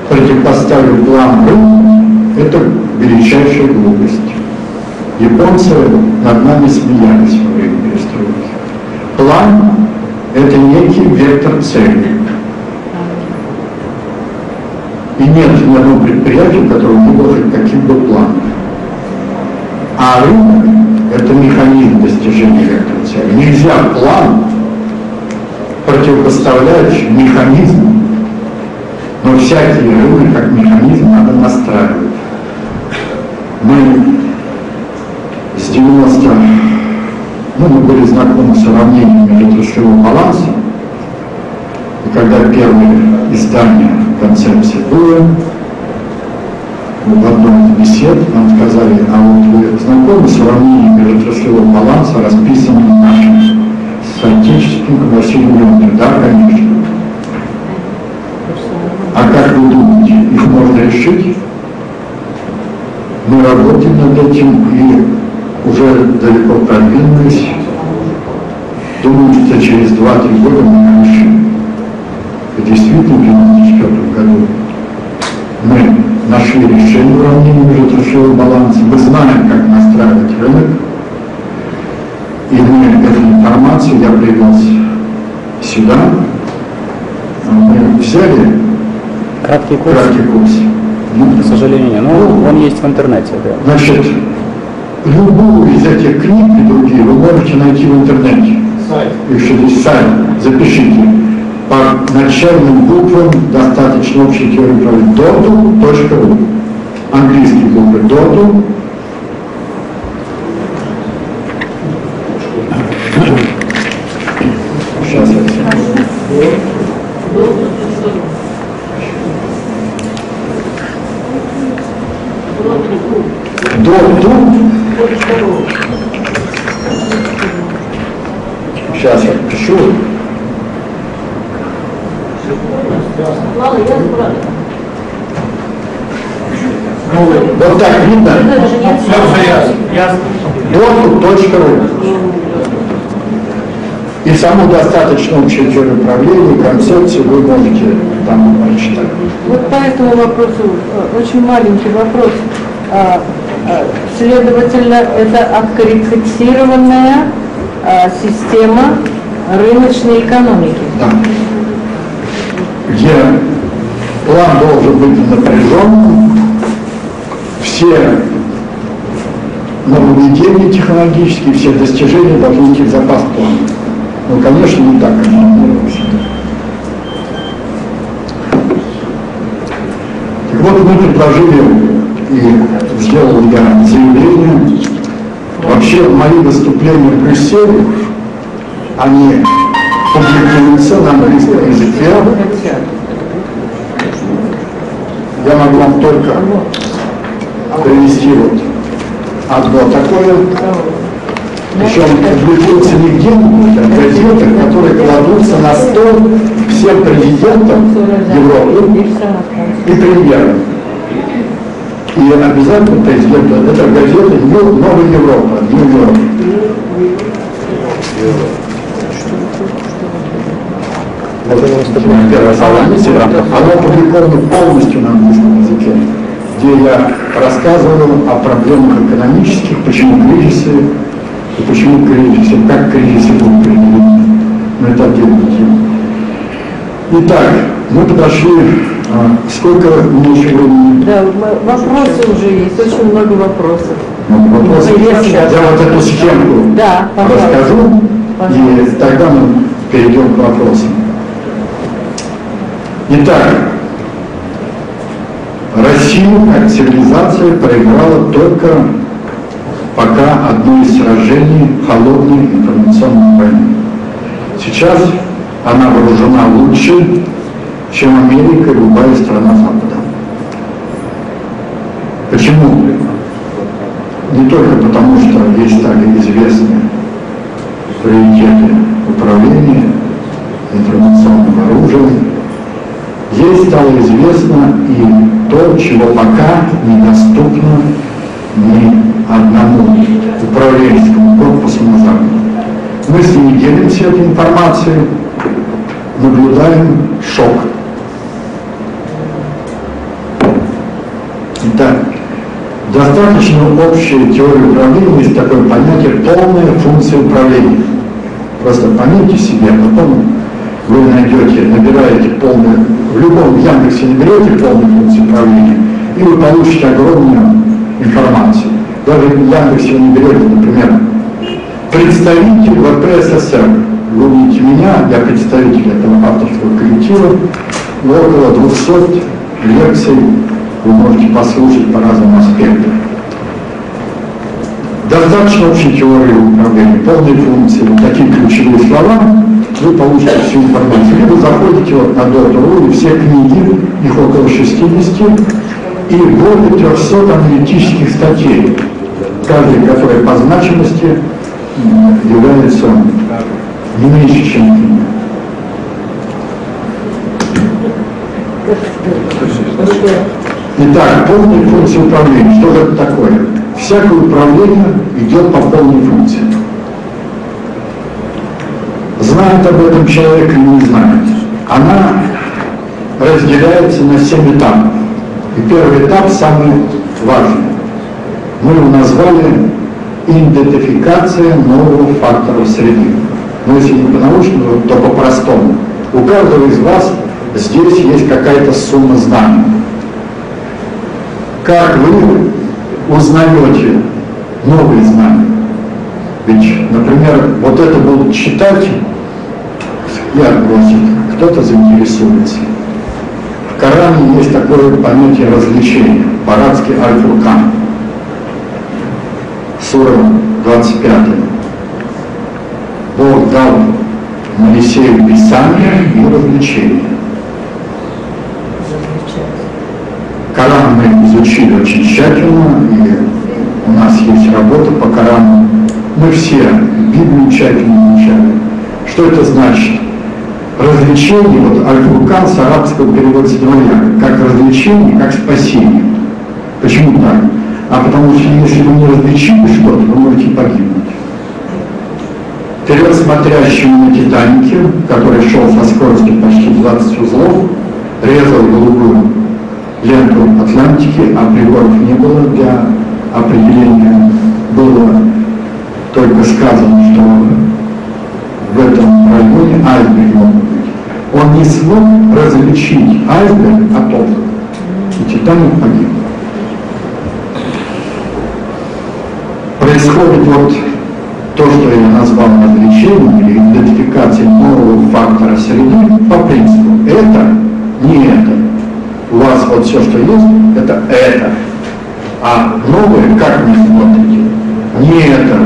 противопоставили план рынка, это величайшая глупость. Японцы над нами смеялись во время перестройки. План – это некий вектор цели. И нет ни одного предприятия, у которого не было хоть каких-то планов. А рынок – это механизм достижения вектора цели. Нельзя план противопоставлять механизму, но всякий рынок как механизм надо настраивать. Мы с 90, мы были знакомы с уравнениями межотраслевого баланса, и когда первое издание концепции было, в одной из бесед нам сказали, а вот вы знакомы с уравнениями межотраслевого баланса, расписанным нашим соотечественником Василием Леонидовичем? Да, конечно. А как вы думаете, их можно решить? Мы работаем над этим и уже далеко продвинулись. Думаю, что через 2-3 года мы решим. И действительно, в 1994 году мы нашли решение уравнения межотраслевого баланса. Мы знаем, как настраивать рынок. И мы эту информацию, я привез сюда. Мы взяли краткий курс. К сожалению, но он есть в интернете. Да. Значит, любую из этих книг и другие вы можете найти в интернете. Сайт. Еще здесь сайт. Запишите. По начальным буквам достаточно общей теории управления. dotu.ru. Английские буквы dotu. Сейчас я Сейчас я пишу. Вот так видно? Dotu.ru. И саму достаточно общую теорию управления, концепцию вы можете там прочитать. Вот по этому вопросу очень маленький вопрос. Следовательно, это откорректированная система рыночной экономики. Да. Где план должен быть напряженным, все нововведения технологические, все достижения должны идти в запас плана. Ну, конечно, не так, как так вот, мы предложили, и сделал я заявление, вообще мои выступления в Брюсселе, они публикуются на английском языке. Я могу вам только привести вот одно такое. Причем публикуются не где-нибудь, а в газетах, которые кладутся на стол всем президентам Европы и премьерам. И обязательно президент, это газета «Новая Европа», «Нью-Йорк». Она опубликована полностью на английском языке, где я рассказывал о проблемах экономических, почему кризисы, и почему кризисы, как кризисы будут преодолены. Но это отдельная тема. Итак, мы подошли, сколько мне еще времени? Да, вопросы уже есть, очень много вопросов. Вопросы. Я вот эту схемку расскажу, и тогда мы перейдем к вопросам. Итак, Россия как цивилизация проиграла только пока одно из сражений холодной информационной войны. Сейчас она вооружена лучше, чем Америка и любая страна Запада. Почему? Не только потому, что ей стали известны приоритеты управления информационным оружием, ей стало известно и то, чего пока недоступно ни одному управленческому корпусу на Западе. Мы с ними делимся этой информацией, наблюдаем шок. Итак, достаточно общей теории управления есть такое понятие «полная функция управления». Просто поймите себе, потом вы набираете полную, в любом Яндексе наберете полную функцию управления, и вы получите огромную информацию. Даже в Яндексе вы наберете, например, представитель ВП СССР. Вы увидите меня, я представитель этого авторского коллектива, и около 200 лекций вы можете послушать по разным аспектам. Достаточно общей теории управления, полной функции, вот такие ключевые слова, вы получите всю информацию. Либо заходите вот на Dot.ru, и все книги, их около 60, и более 300 аналитических статей, каждая, которая по значимости является не меньше, чем книга. Итак, полная функция управления. Что это такое? Всякое управление идет по полной функции. Знает об этом человек или не знает? Она разделяется на 7 этапов. И первый этап самый важный. Мы его назвали идентификация нового фактора среды. Но если не по-научному, то по-простому. У каждого из вас здесь есть какая-то сумма знаний. Как вы узнаете новые знания? Ведь, например, вот это будут читать, взгляд бросит, кто-то заинтересуется. В Коране есть такое понятие развлечения, по-арабски аль-Фуркан. Сура 25. Бог дал Моисею Писание и развлечения. Коран мы изучили очень тщательно, и у нас есть работа по Корану. Мы все Библию тщательно изучали. Что это значит? Развлечение, вот аль-Фуркан с арабского переводится двояко, как развлечение, как спасение. Почему так? А потому что если вы не различили что-то, вы можете погибнуть. Вперед смотрящему на Титанике, который шел со скоростью почти 20 узлов, резал голубую ленту Атлантики, а приборов не было для определения. Было только сказано, что в этом районе айсберг мог быть. Он не смог различить айсберг от облака, и Титаник погиб. Происходит вот то, что я назвал развлечением или идентификацией нового фактора среды по принципу это, не это. У вас вот все, что есть, это. А новое, как вы смотрите, не это.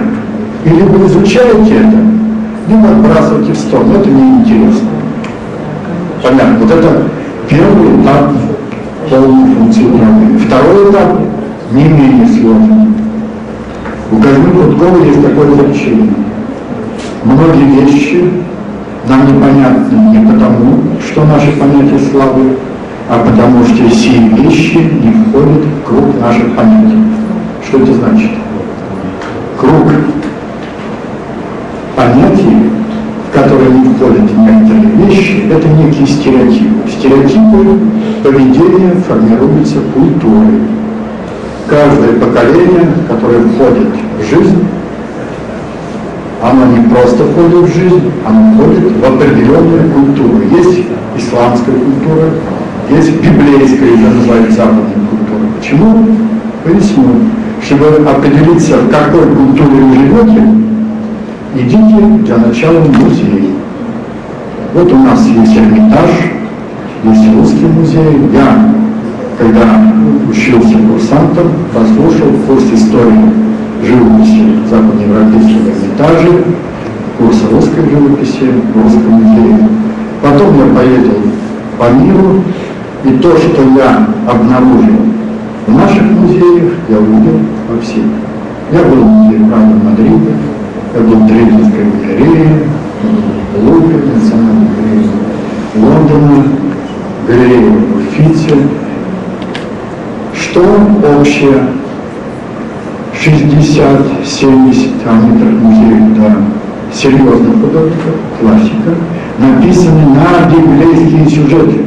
Или вы изучаете это, либо отбрасываете в сторону. Это неинтересно. Понятно. Вот это первый этап полной функции управления. Второй этап не менее сложный. У Казьмы Прудкова есть такое изречение. Многие вещи нам непонятны не потому, что наши понятия слабы, а потому что сие вещи не входят в круг наших понятий. Что это значит? Круг понятий, в которые не входят некоторые вещи, это некие стереотипы. Стереотипы поведения формируются культурой. Каждое поколение, которое входит в жизнь, оно не просто входит в жизнь, оно входит в определенную культуру. Есть исламская культура, есть библейская, ее называют западной культурой. Почему? Поясню. Чтобы определиться, в какой культуре вы живете, идите для начала в музей. Вот у нас есть Эрмитаж, есть Русский музей. Я, когда учился курсантом, послушал курс истории живописи западноевропейского Эрмитажа, курс русской живописи в Русском музее. Потом я поездил по миру, и то, что я обнаружил в наших музеях, я увидел во всех. Я был в музее Права в Мадриде, я был в Древнейской галерее, в Лувре, национальной галерее Лондона, галерее в Уфите. Что общее 60-70 некоторых музеев, да, серьезных художников, классика, написаны на библейские сюжеты.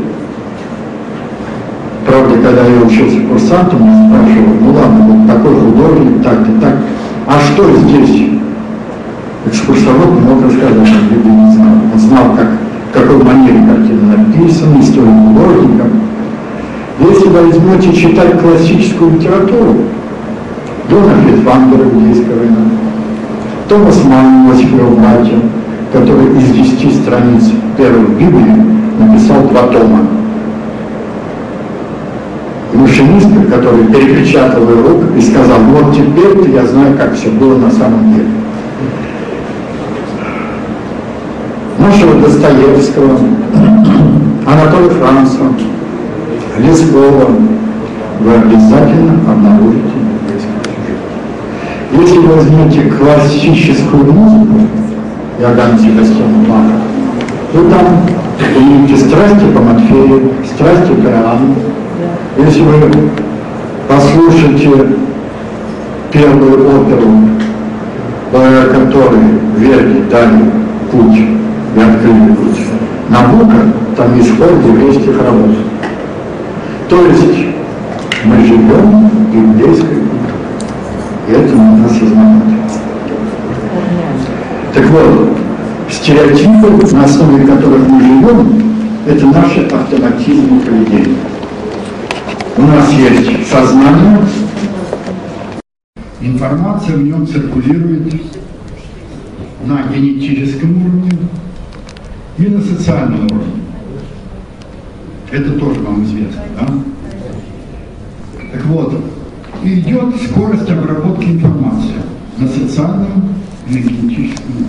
Правда, когда я учился курсантом, я спрашивал, ну ладно, вот такой художник, так-то, так, а что здесь? Экскурсовод не мог рассказать, он Библии не знал. Он знал, в какой манере картина написана, историю художника. Если вы возьмете читать классическую литературу, Дона Флитвангера, иудейского война, Томас Манн, Иосифова братья, который из 10 страниц первой Библии написал 2 тома. И машинистка, который перепечатал ее руку и сказал, вот теперь-то я знаю, как все было на самом деле. Нашего Достоевского, Анатолия Франца, Лескова вы обязательно обнаружите. Если вы возьмете классическую музыку Иоганна Себастьяна Баха, то там увидите страсти по Матфею, страсти по Иоанну. Если вы послушаете первую оперу, благодаря которой Верди дали путь и открыли путь Набука, там есть хор еврейских рабов. То есть мы живем в библейской культуре. И это надо осознавать. Так вот, стереотипы, на основе которых мы живем, это наши автоматизмы поведения. У нас есть сознание, информация в нем циркулирует на генетическом уровне и на социальном уровне. Это тоже вам известно, да? Так вот, идет скорость обработки информации на социальном и на генетическом уровне.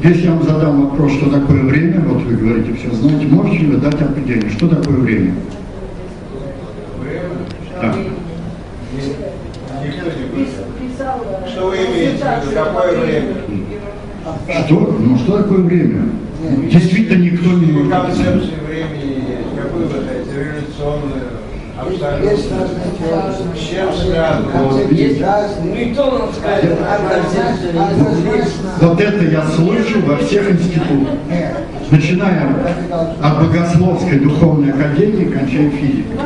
Если я вам задам вопрос, что такое время, вот вы говорите, все знаете, можете ли вы дать определение, что такое время? Да. Что вы имеете в виду, какое время? Что? Ну что такое время? Действительно никто не может. Концепции времени есть, какую вы хотите, революционную, абсолютно. С чем связано? Никто нам скажет, Вот это я слышу во всех институтах. Начиная от Богословской духовной академии, кончая физикой.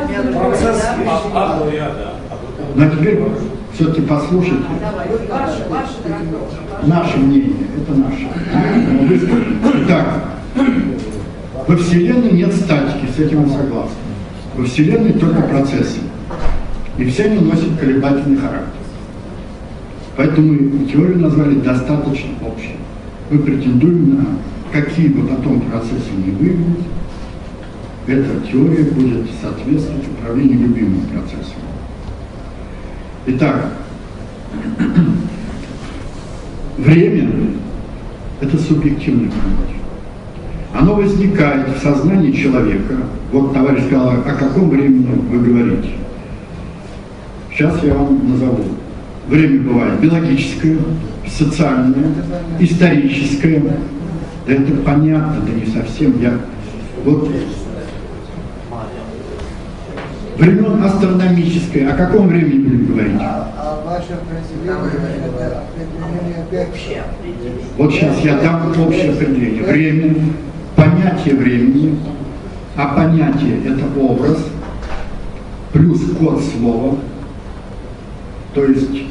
Но теперь все-таки послушайте. Наше мнение, это наше. Итак, во Вселенной нет статики, с этим я согласен. Во Вселенной только процессы. И все они носят колебательный характер. Поэтому мы теорию назвали достаточно общей. Мы претендуем на какие бы потом процессы не выявились, эта теория будет соответствовать управлению любимым процессом. Итак, время – это субъективное понятие. Оно возникает в сознании человека. Вот товарищ сказал, о каком времени вы говорите. Сейчас я вам назову. Время бывает биологическое, социальное, историческое. Да это понятно, да не совсем. Вот времен астрономическое. О каком времени будем говорить? Вот сейчас я дам общее определение. Время, понятие времени, а понятие – это образ, плюс код слова. То есть,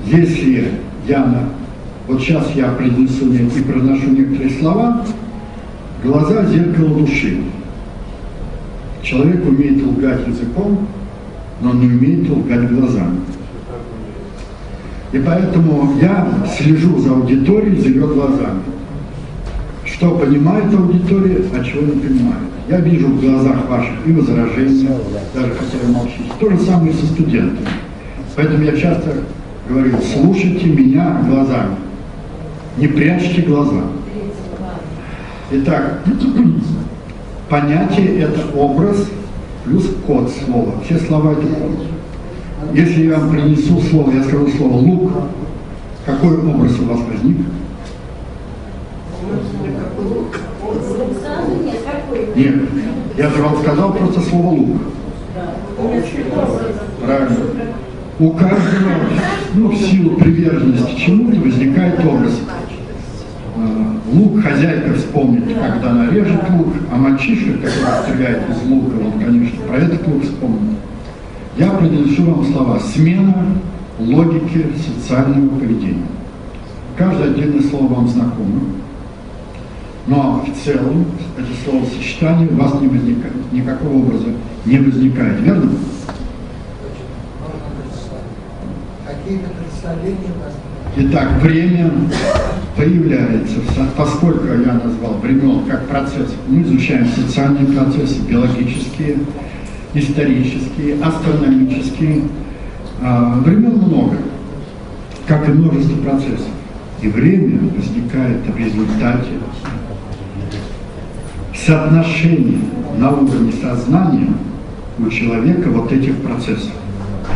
если вот сейчас я принесу и проношу некоторые слова, глаза – зеркало души. Человек умеет лгать языком, но не умеет лгать глазами. И поэтому я слежу за аудиторией, за ее глазами. Что понимает аудитория, а чего не понимает. Я вижу в глазах ваших и возражения, даже хотя вы молчите. То же самое и со студентами. Поэтому я часто говорю, слушайте меня глазами, не прячьте глаза. Итак, понятие – это образ плюс код слова. Все слова – это код. Если я вам принесу слово, я скажу слово «лук», какой образ у вас возник? Нет, я же вам сказал просто слово «лук». Правильно. У каждого, в силу приверженности чему-то возникает образ. Лук хозяйка вспомнит, когда она режет лук, а мальчишка, который стреляет из лука, он, конечно, про этот лук вспомнит. Я произнесу вам слова «смена логики социального поведения». Каждое отдельное слово вам знакомо, но в целом это словосочетание у вас не возникает, никакого образа не возникает, верно? Итак, время появляется, поскольку я назвал времен как процесс, мы изучаем социальные процессы, биологические, исторические, астрономические. Времен много, как и множество процессов. И время возникает в результате соотношения на уровне сознания у человека вот этих процессов,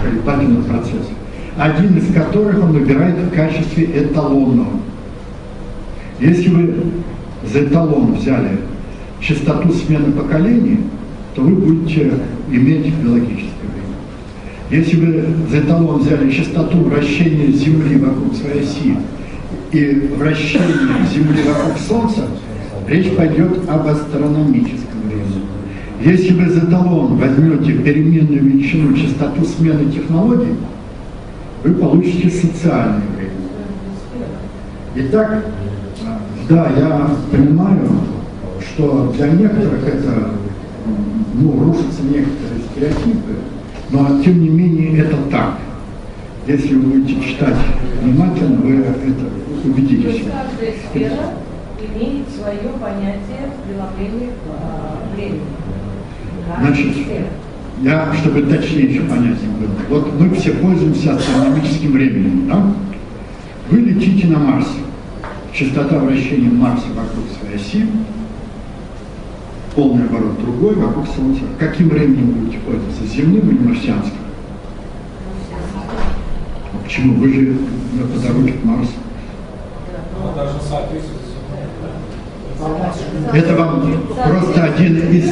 колебательных процессов. Один из которых он выбирает в качестве эталонного. Если вы за эталон взяли частоту смены поколений, то вы будете иметь биологическое время. Если вы за эталон взяли частоту вращения Земли вокруг своей оси и вращения Земли вокруг Солнца, речь пойдет об астрономическом времени. Если вы за эталон возьмете переменную величину частоту смены технологий, вы получите социальное время. Итак, да, я понимаю, что для некоторых это, рушатся некоторые стереотипы, но тем не менее это так. Если вы будете читать внимательно, вы это убедитесь. Каждая сфера имеет свое понятие в приложении времени. Значит, чтобы точнее еще понятие было. Вот мы все пользуемся астрономическим временем, да? Вы летите на Марс. Частота вращения Марса вокруг своей оси, полный оборот другой вокруг Солнца. Каким временем будете пользоваться? Земным или марсианским? Почему? Вы же по дороге к Марсу. Это вам просто один из...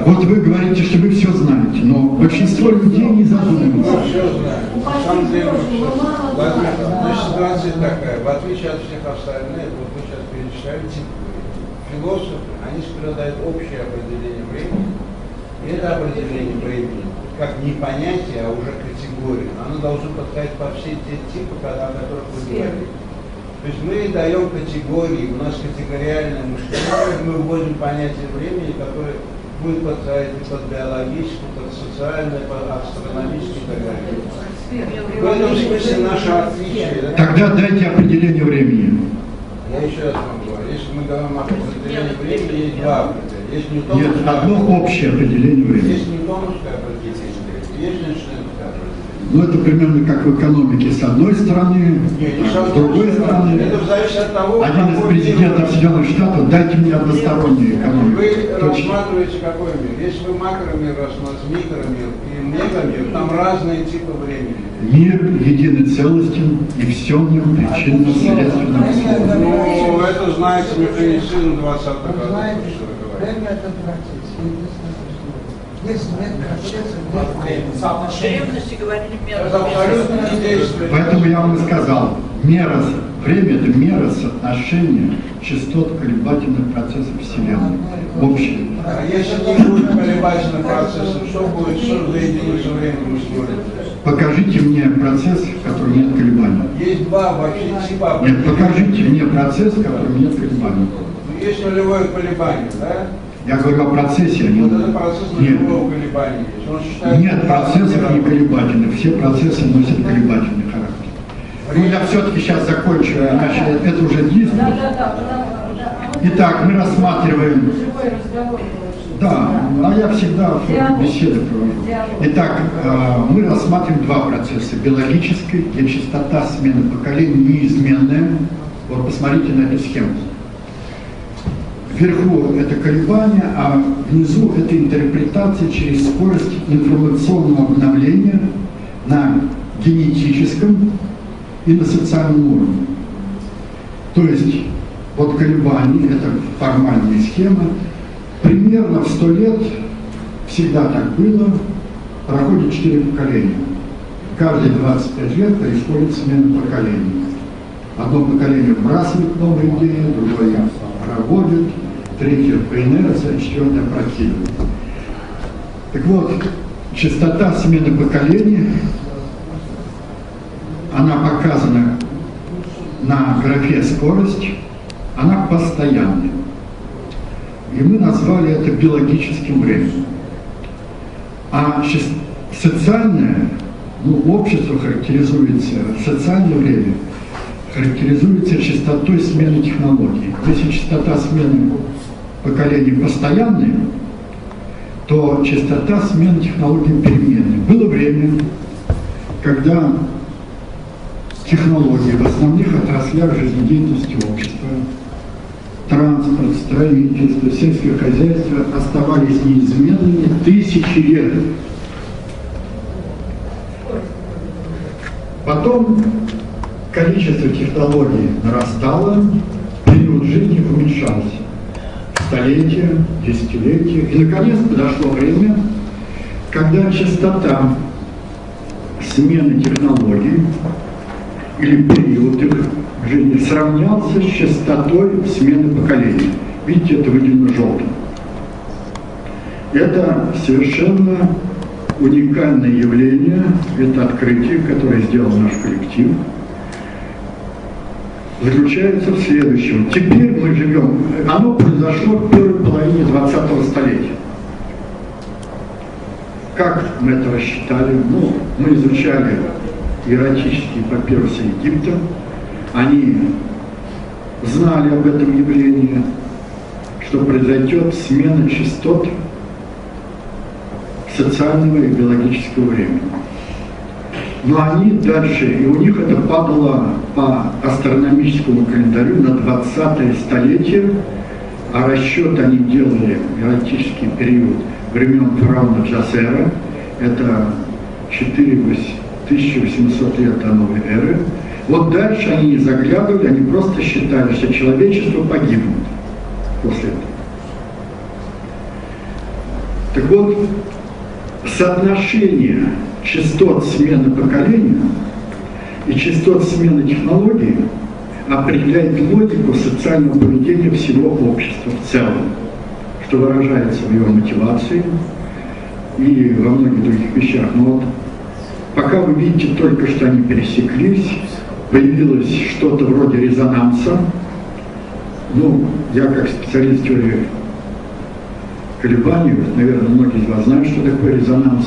Вот вы говорите, что вы все знаете, но большинство людей не задумываются. На самом деле, ситуация такая, в отличие от всех остальных, вот вы сейчас перечисляли, философы, они страдают общее определение времени, и это определение времени, как не понятие, а уже категория, оно должно подходить по все те типы, о которых вы говорили. То есть мы даем категории, у нас категориальное мышление, мы вводим понятие времени, которое будет подходить под биологическое, под социальное, под астрономическое и так далее. В этом смысле наше отличие. Тогда дайте определение времени. Я еще раз вам говорю, если мы говорим о определении времени, есть два определения. Есть Нет, одно общее определение времени. Есть ньютоновское определение, есть эйнштейновское определение. Это примерно как в экономике с одной стороны, с другой стороны. Это зависит от того, один из президентов Соединенных Штатов, дайте мне одностороннюю экономику. Вы рассматриваете какой мир? Если вы макромир рассматриваете, микромир и мегамир, там разные типы времени. Мир единый целостен и все в нем причинно-следственным словом. Ну, это знаете механицизм 20-х годов. Время это процесс. Если нет процесса, В древности говорили Это абсолютно не действует. Поэтому я вам и сказал, время это мера соотношения частот колебательных процессов Вселенной. Общее. А если не будет колебательных процессов, что будет, что за единицу времени устроить? Покажите мне процесс, в котором нет колебаний. Есть два вообще типа. Нет, покажите мне процесс, в котором нет колебаний. Есть нулевое колебание, да? Я говорю о процессе, а не... Вот это процесс нулевого колебания есть. Он считает, Нет процессов не колебательных, все процессы носят колебательный характер. Ну, я все-таки сейчас закончу, иначе это уже диск. Итак, мы рассматриваем... Да, а я всегда беседы провожу. Итак, мы рассматриваем два процесса. Биологический, где частота смены поколений неизменная. Вот посмотрите на эту схему. Вверху это колебание, а внизу это интерпретация через скорость информационного обновления на генетическом и на социальном уровне. То есть, вот колебания, это формальная схема, примерно в 100 лет, всегда так было, проходит 4 поколения. Каждые 25 лет происходит смена поколений. Одно поколение вбрасывает новые идеи, другое проводит, третье по инерции, четвертое опрокидывает. Так вот, частота смены поколений, она показана на графе скорость, она постоянная. И мы назвали это биологическим временем. А социальное, общество характеризуется, социальное время характеризуется частотой смены технологий. Если частота смены поколений постоянная, то частота смены технологий переменная. Было время, когда технологии в основных отраслях жизнедеятельности общества, транспорт, строительство, сельское хозяйство оставались неизменными тысячи лет. Потом количество технологий нарастало, период жизни уменьшался. Столетия, десятилетия. И, наконец, подошло время, когда частота смены технологий или период их жизни сравнялся с частотой смены поколений. Видите, это выделено желтым. Это совершенно уникальное явление, это открытие, которое сделал наш коллектив, заключается в следующем. Теперь мы живем, оно произошло в первой половине 20-го столетия. Как мы это рассчитали? Мы изучали иерархические папирусы Египта, они знали об этом явлении, что произойдет смена частот социального и биологического времени. Но они дальше, и у них это падало по астрономическому календарю на 20-е столетие, а расчет они делали, иерархический период времен фараона Джасера, это 1800 лет до новой эры. Вот дальше они не заглядывали, они просто считали, что человечество погибнет после этого. Так вот, соотношение частот смены поколения и частот смены технологий определяет логику социального поведения всего общества в целом, что выражается в его мотивации и во многих других вещах. Но вот пока вы видите только, что они пересеклись, появилось что-то вроде резонанса. Я как специалист в теории колебаний, наверное, многие из вас знают, что такое резонанс,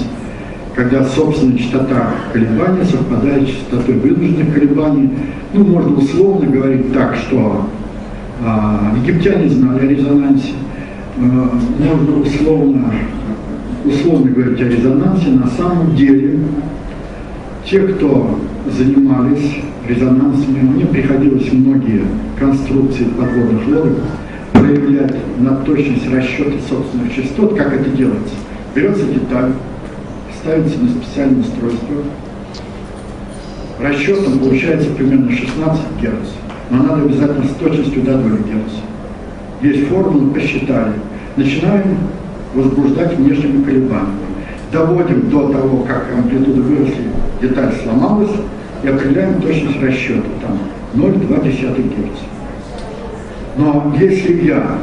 когда собственная частота колебаний совпадает с частотой вынужденных колебаний. Можно условно говорить так, что египтяне знали о резонансе, можно условно говорить о резонансе. На самом деле, те, кто занимались резонансами, мне приходилось многие конструкции подводных лодок проявлять на точность расчета собственных частот. Как это делается? Берется деталь, ставится на специальное устройство. Расчетом получается примерно 16 Гц, но надо обязательно с точностью до 0 Гц. Есть формулы, посчитали. Начинаем возбуждать внешними колебаниями. Доводим до того, как амплитуды выросли, деталь сломалась, и определяем точность расчета. Там 0,2 Гц. Но если я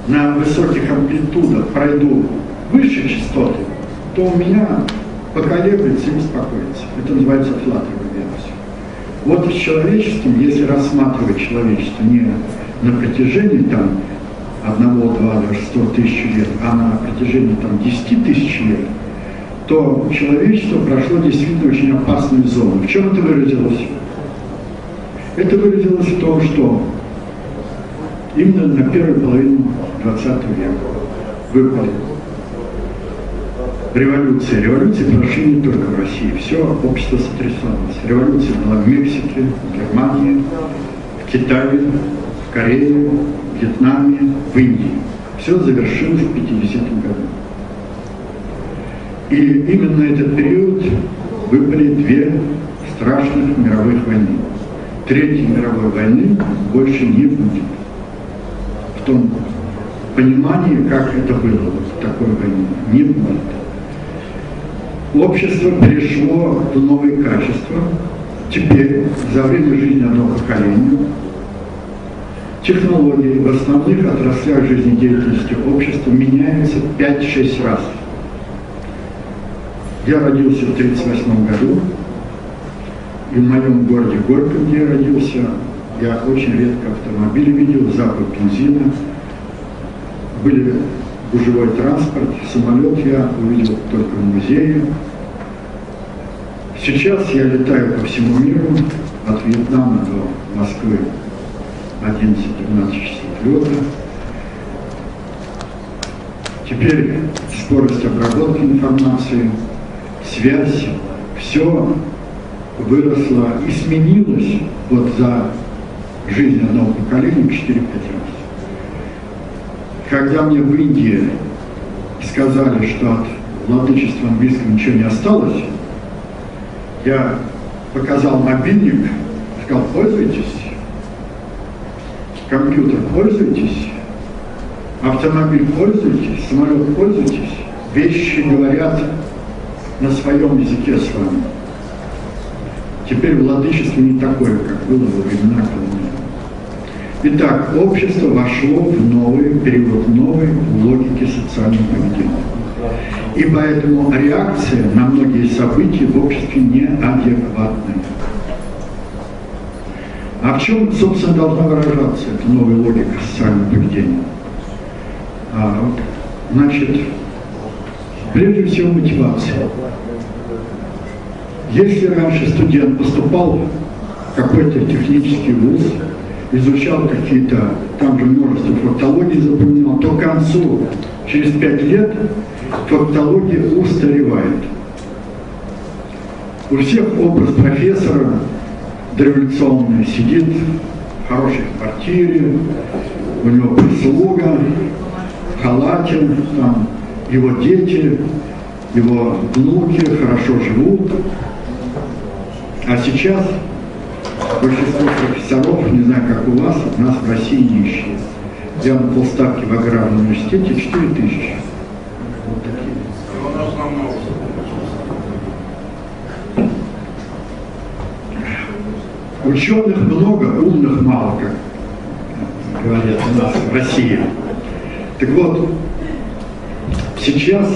на высоких амплитудах пройду выше частоты, то у меня поколеблется и успокоится. Это называется флатовой версией. Вот и с человеческим, если рассматривать человечество не на протяжении там 1, 2, даже 100 тысяч лет, а на протяжении там 10 тысяч лет, то человечество прошло действительно очень опасную зону. В чем это выразилось? Это выразилось в том, что именно на первую половину 20 века выпали революции. Революции прошли не только в России, все общество сотрясалось. Революция была в Мексике, в Германии, в Китае, в Корее, в Вьетнаме, в Индии. Все завершилось в 50-м году. И именно на этот период выпали 2 страшных мировых войны. Третьей мировой войны больше не будет. В том понимании, как это было, вот такой войны, не будет. Общество перешло в новые качества. Теперь, за время жизни одного поколения, технологии в основных отраслях жизнедеятельности общества меняются 5-6 раз. Я родился в 1938 году, и в моем городе Горьком, где я родился, я очень редко автомобили видел, запах бензина, были гужевой транспорт, самолет я увидел только в музее. Сейчас я летаю по всему миру, от Вьетнама до Москвы 11-12 часов лета. Теперь скорость обработки информации, связь, все выросло и сменилось вот за жизнь одного поколения 4-5 раз. Когда мне в Индии сказали, что от владычества английского ничего не осталось, я показал мобильник, сказал: пользуйтесь, компьютер пользуйтесь, автомобиль пользуйтесь, самолет пользуйтесь, вещи говорят на своем языке с вами. Теперь владычество не такое, как было во времена колонии. Итак, общество вошло в новый период, новой логики социального поведения. И поэтому реакция на многие события в обществе неадекватная. А в чем, собственно, должна выражаться эта новая логика социального поведения? Значит, прежде всего мотивация. Если раньше студент поступал в какой-то технический вуз, изучал какие-то, там же множество фактологий запоминал, то к концу, через 5 лет, фактология устаревает. У всех образ профессора дореволюционный, сидит в хорошей квартире, у него прислуга, в халате, там его дети, его внуки хорошо живут. А сейчас большинство профессоров, не знаю, как у вас, у нас в России нищие. Я на полставки в аграрном университете 4000. Вот такие. Ученых много, умных мало, как говорят у нас в России. Так вот, сейчас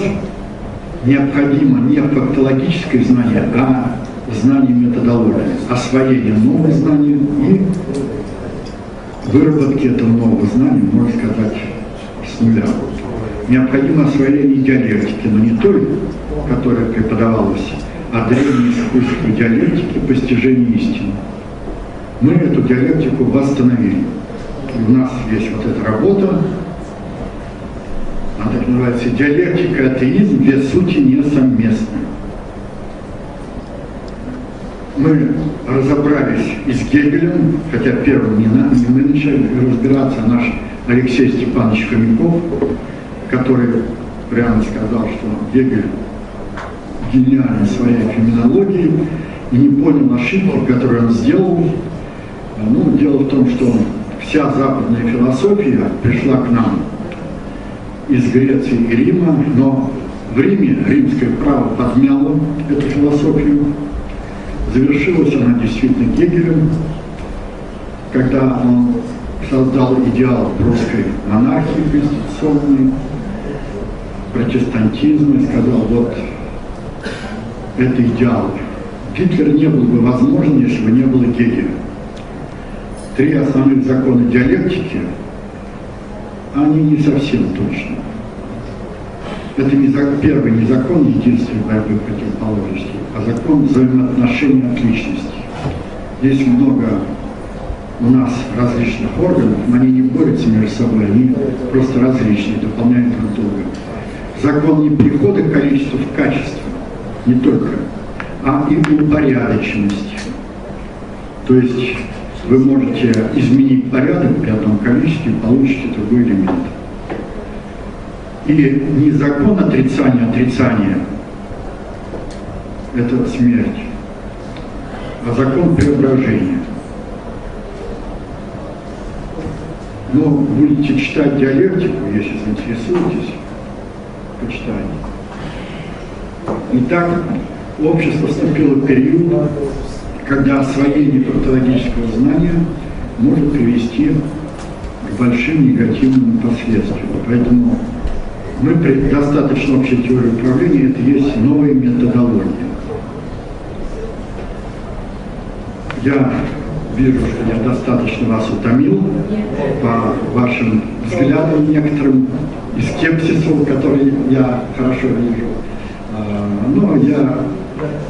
необходимо не фактологическое знание, а знание методологии, освоение нового знания и выработки этого нового знания, можно сказать, с нуля. Необходимо освоение диалектики, но не той, которая преподавалась, а древнее искусство диалектики постижения истины. Мы эту диалектику восстановили. И у нас есть вот эта работа, она так называется «Диалектика и атеизм, две сути несовместны». Мы разобрались и с Гегелем, хотя первым не мы начали разбираться, а наш Алексей Степанович Хомяков, который прямо сказал, что Гегель гениальный своей феноменологией и не понял ошибки, которые он сделал. Ну, дело в том, что вся западная философия пришла к нам из Греции и Рима, но в Риме римское право подмяло эту философию. Завершилась она действительно Гегелем, когда он создал идеал русской монархии конституционной, протестантизма, и сказал, вот это идеал. Гитлер не был бы возможен, если бы не было Гегеля. 3 основных закона диалектики, они не совсем точны. Это не первый не закон единственной борьбы противоположностей, а закон взаимоотношений от личности. Здесь много у нас различных органов, но они не борются между собой, они просто различные, дополняют друг друга. Закон не перехода количества в качество, не только, а и упорядоченности. То есть вы можете изменить порядок при одном количестве и получите другой элемент. И не закон отрицания – это смерть, а закон преображения. Но будете читать диалектику, если заинтересуетесь, почитайте. Итак, общество вступило в период, когда освоение фактологического знания может привести к большим негативным последствиям. Поэтому мы при достаточно общей теории управления, это есть новые методологии. Я вижу, что я достаточно вас утомил по вашим взглядам некоторым и скепсису, который я хорошо вижу. Но я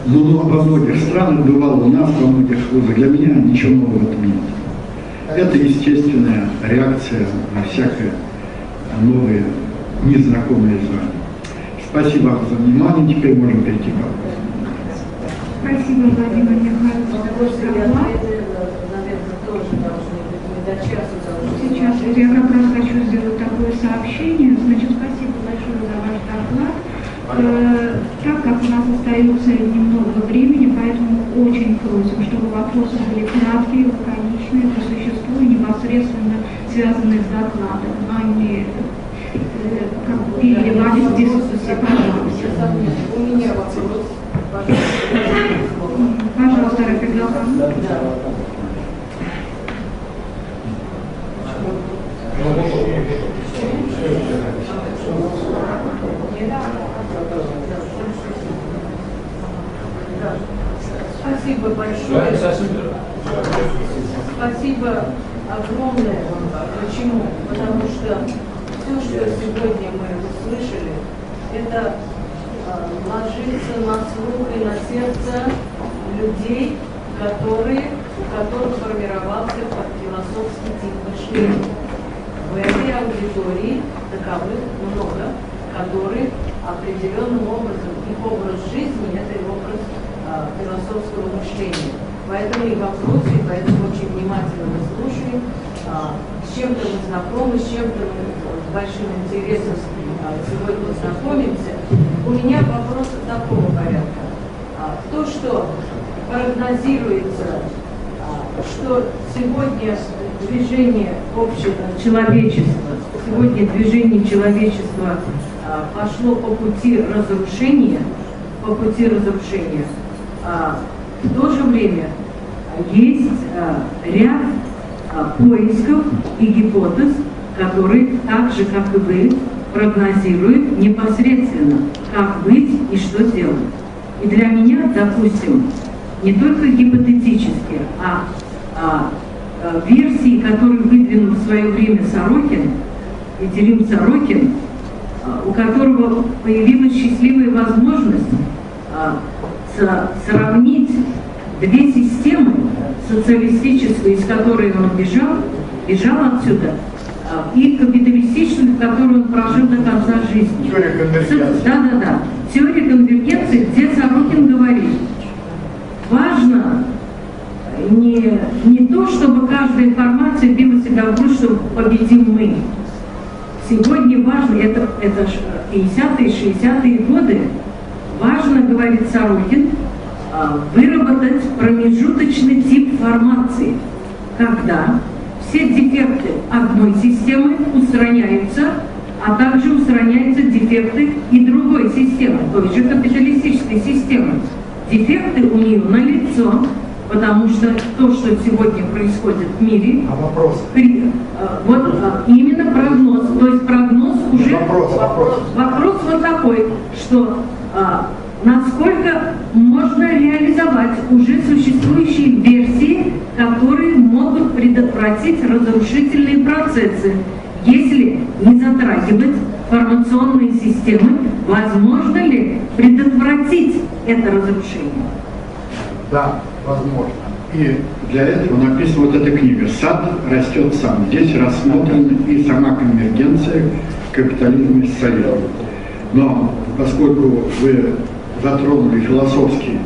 во многих странах бывал, у нас во многих вузах. Для меня ничего нового в этом нет. Это естественная реакция на всякое новое, незнакомое знание. Спасибо вам за внимание. Теперь можем перейти к вопросам. Спасибо, Владимир Михайлович, за ваш доклад. Сейчас я как раз хочу сделать такое сообщение. Значит, спасибо большое за ваш доклад. Так как у нас остается немного времени, поэтому очень просим, чтобы вопросы были краткие, лаконичные, по существу и непосредственно связанные с докладом, а не переливались в дискуссии. Пожалуйста. У меня вопрос. Пожалуйста, Рафик Галхан. Спасибо большое. Спасибо огромное. Почему? Потому что все, что сегодня мы услышали, это ложится на слух и на сердце людей, у которых формировался философский тип мышления. В этой аудитории таковых много, которые определенным образом, их образ жизни – это и образ философского мышления. Поэтому и вопросы, поэтому очень внимательно мы слушаем, с чем-то мы знакомы, с чем-то мы с большим интересом сегодня знакомимся. У меня вопрос такого порядка. То, что прогнозируется, что сегодня движение человечества пошло по пути разрушения, в то же время есть ряд поисков и гипотез, которые так же, как и вы, прогнозируют непосредственно, как быть и что делать. И для меня, допустим, не только гипотетически, а версии, которые выдвинул в свое время Сорокин, Екатерин Сорокин, у которого появилась счастливая возможность сравнить две системы социалистическую, из которой он бежал отсюда, и капиталистическую, в которой он прожил до конца жизни. Теория конвергенции. Да. Теория конвергенции, где Сорокин говорит, важно не то, чтобы каждая информация била себя в грудь, чтобы победим мы. Сегодня важно, это 50-е, 60-е годы важно, говорит Сорокин, выработать промежуточный тип формации, когда все дефекты одной системы устраняются, а также устраняются дефекты и другой системы, той же капиталистической системы. Дефекты у нее налицо, потому что то, что сегодня происходит в мире, вот именно прогноз, то есть прогноз уже... Вопрос вот такой, что насколько можно реализовать уже существующие версии, которые могут предотвратить разрушительные процессы. Если не затрагивать формационные системы, возможно ли предотвратить это разрушение? Да, возможно. И для этого написана вот эта книга «Сад растет сам». Здесь рассмотрена и сама конвергенция капитализма и социализма. Но поскольку вы затронули философский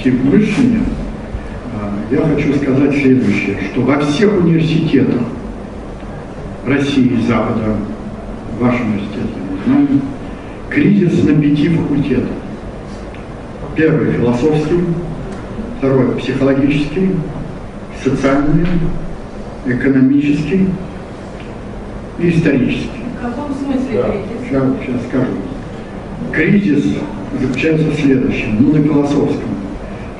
тип мышления, я хочу сказать следующее, что во всех университетах России и Запада, ваш университет, я не знаю, кризис на 5 факультетах. Первый – философский, второй – психологический, социальный, экономический и исторический. В каком смысле кризис? Сейчас скажу. Кризис заключается в следующем, на философском.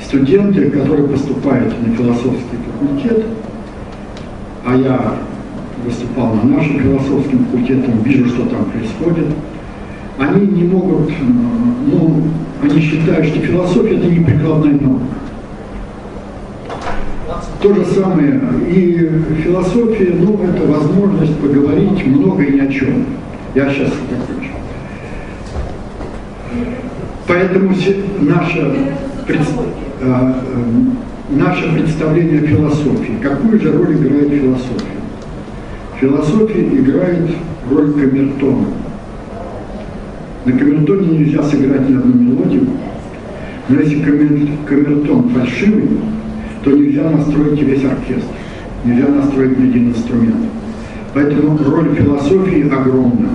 Студенты, которые поступают на философский факультет, а я выступал на нашем философском факультете, вижу, что там происходит, они не могут, они считают, что философия – это не прикладная наука. То же самое и философия, это возможность поговорить много и ни о чем. Я сейчас закончу. Поэтому наше представление о философии. Какую же роль играет философия? Философия играет роль камертона. На камертоне нельзя сыграть ни одну мелодию, но если камертон фальшивый, то нельзя настроить весь оркестр, нельзя настроить ни один инструмент. Поэтому роль философии огромна.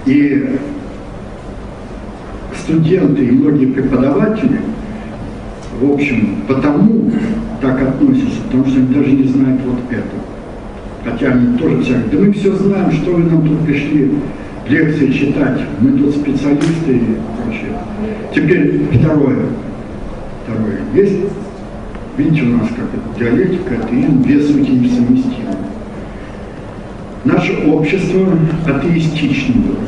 И студенты и многие преподаватели, в общем, потому так относятся, потому что они даже не знают вот это. Хотя они тоже все говорят, да мы все знаем, что вы нам тут пришли лекции читать, мы тут специалисты и прочее. Теперь второе. Есть, видите, у нас как это, диалектика, атеизм, две сути несовместимы. Наше общество атеистично было.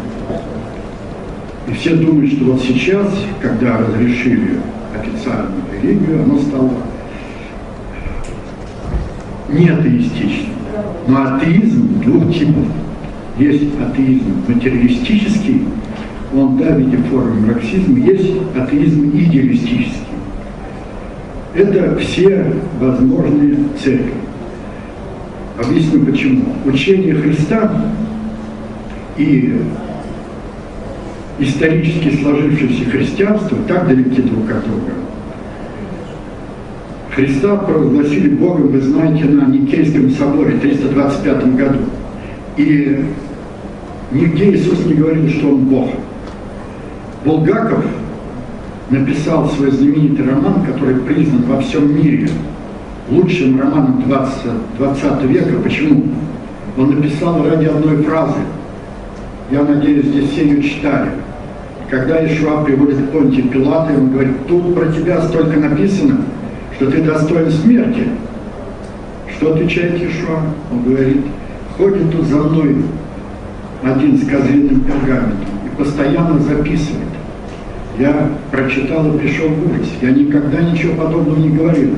И все думают, что вот сейчас, когда разрешили официальную религию, оно стало не атеистичным. Но атеизм двух типов. Есть атеизм материалистический, он, в виде формы марксизма, есть атеизм идеалистический. Это все возможные церкви. Объясню почему. Учение Христа и исторически сложившееся христианство так далеки друг от друга. Христа провозгласили Богом, вы знаете, на Никейском соборе в 325 году. И нигде Иисус не говорил, что Он Бог. Булгаков написал свой знаменитый роман, который признан во всем мире лучшим романом 20 века. Почему? Он написал ради одной фразы. Я надеюсь, здесь все ее читали. Когда Иешуа приводит к Понтию Пилату, он говорит, тут про тебя столько написано, что ты достоин смерти. Что отвечает Иешуа? Он говорит, ходит тут за мной один с козлиным пергаментом и постоянно записывает. Я прочитал и пришел в ужас. Я никогда ничего подобного не говорил.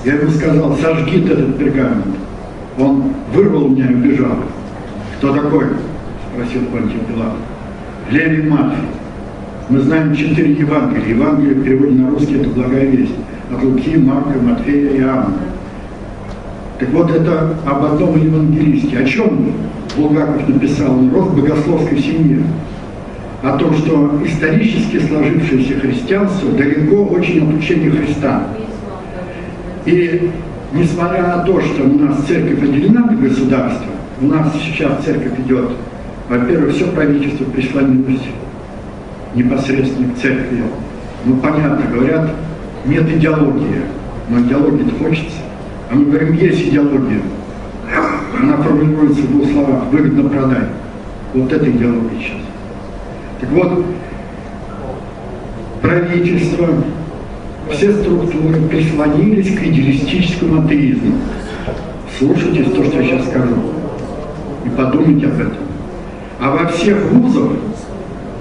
Я ему сказал, сожги этот пергамент. Он вырвал меня и убежал. Кто такой? Спросил Понтий Пилат. Левий Матфей. Мы знаем 4 Евангелия. Евангелие в переводе на русский это благая весть. От Луки, Марка, Матфея и Иоанна. Так вот это об одном евангелисте. О чем Булгаков написал? Он рос в богословской семье. О том, что исторически сложившееся христианство далеко очень от учения Христа. И несмотря на то, что у нас церковь отделена от государства, у нас сейчас церковь идет Во-первых, все правительство прислонилось непосредственно к церкви. Ну, понятно, говорят, нет идеологии, но идеологии-то хочется. А мы говорим, есть идеология. Она формулируется в двух словах: выгодно продай. Вот это идеология сейчас. Так вот, правительство, все структуры прислонились к идеалистическому атеизму. Слушайте то, что я сейчас скажу, и подумайте об этом. А во всех вузах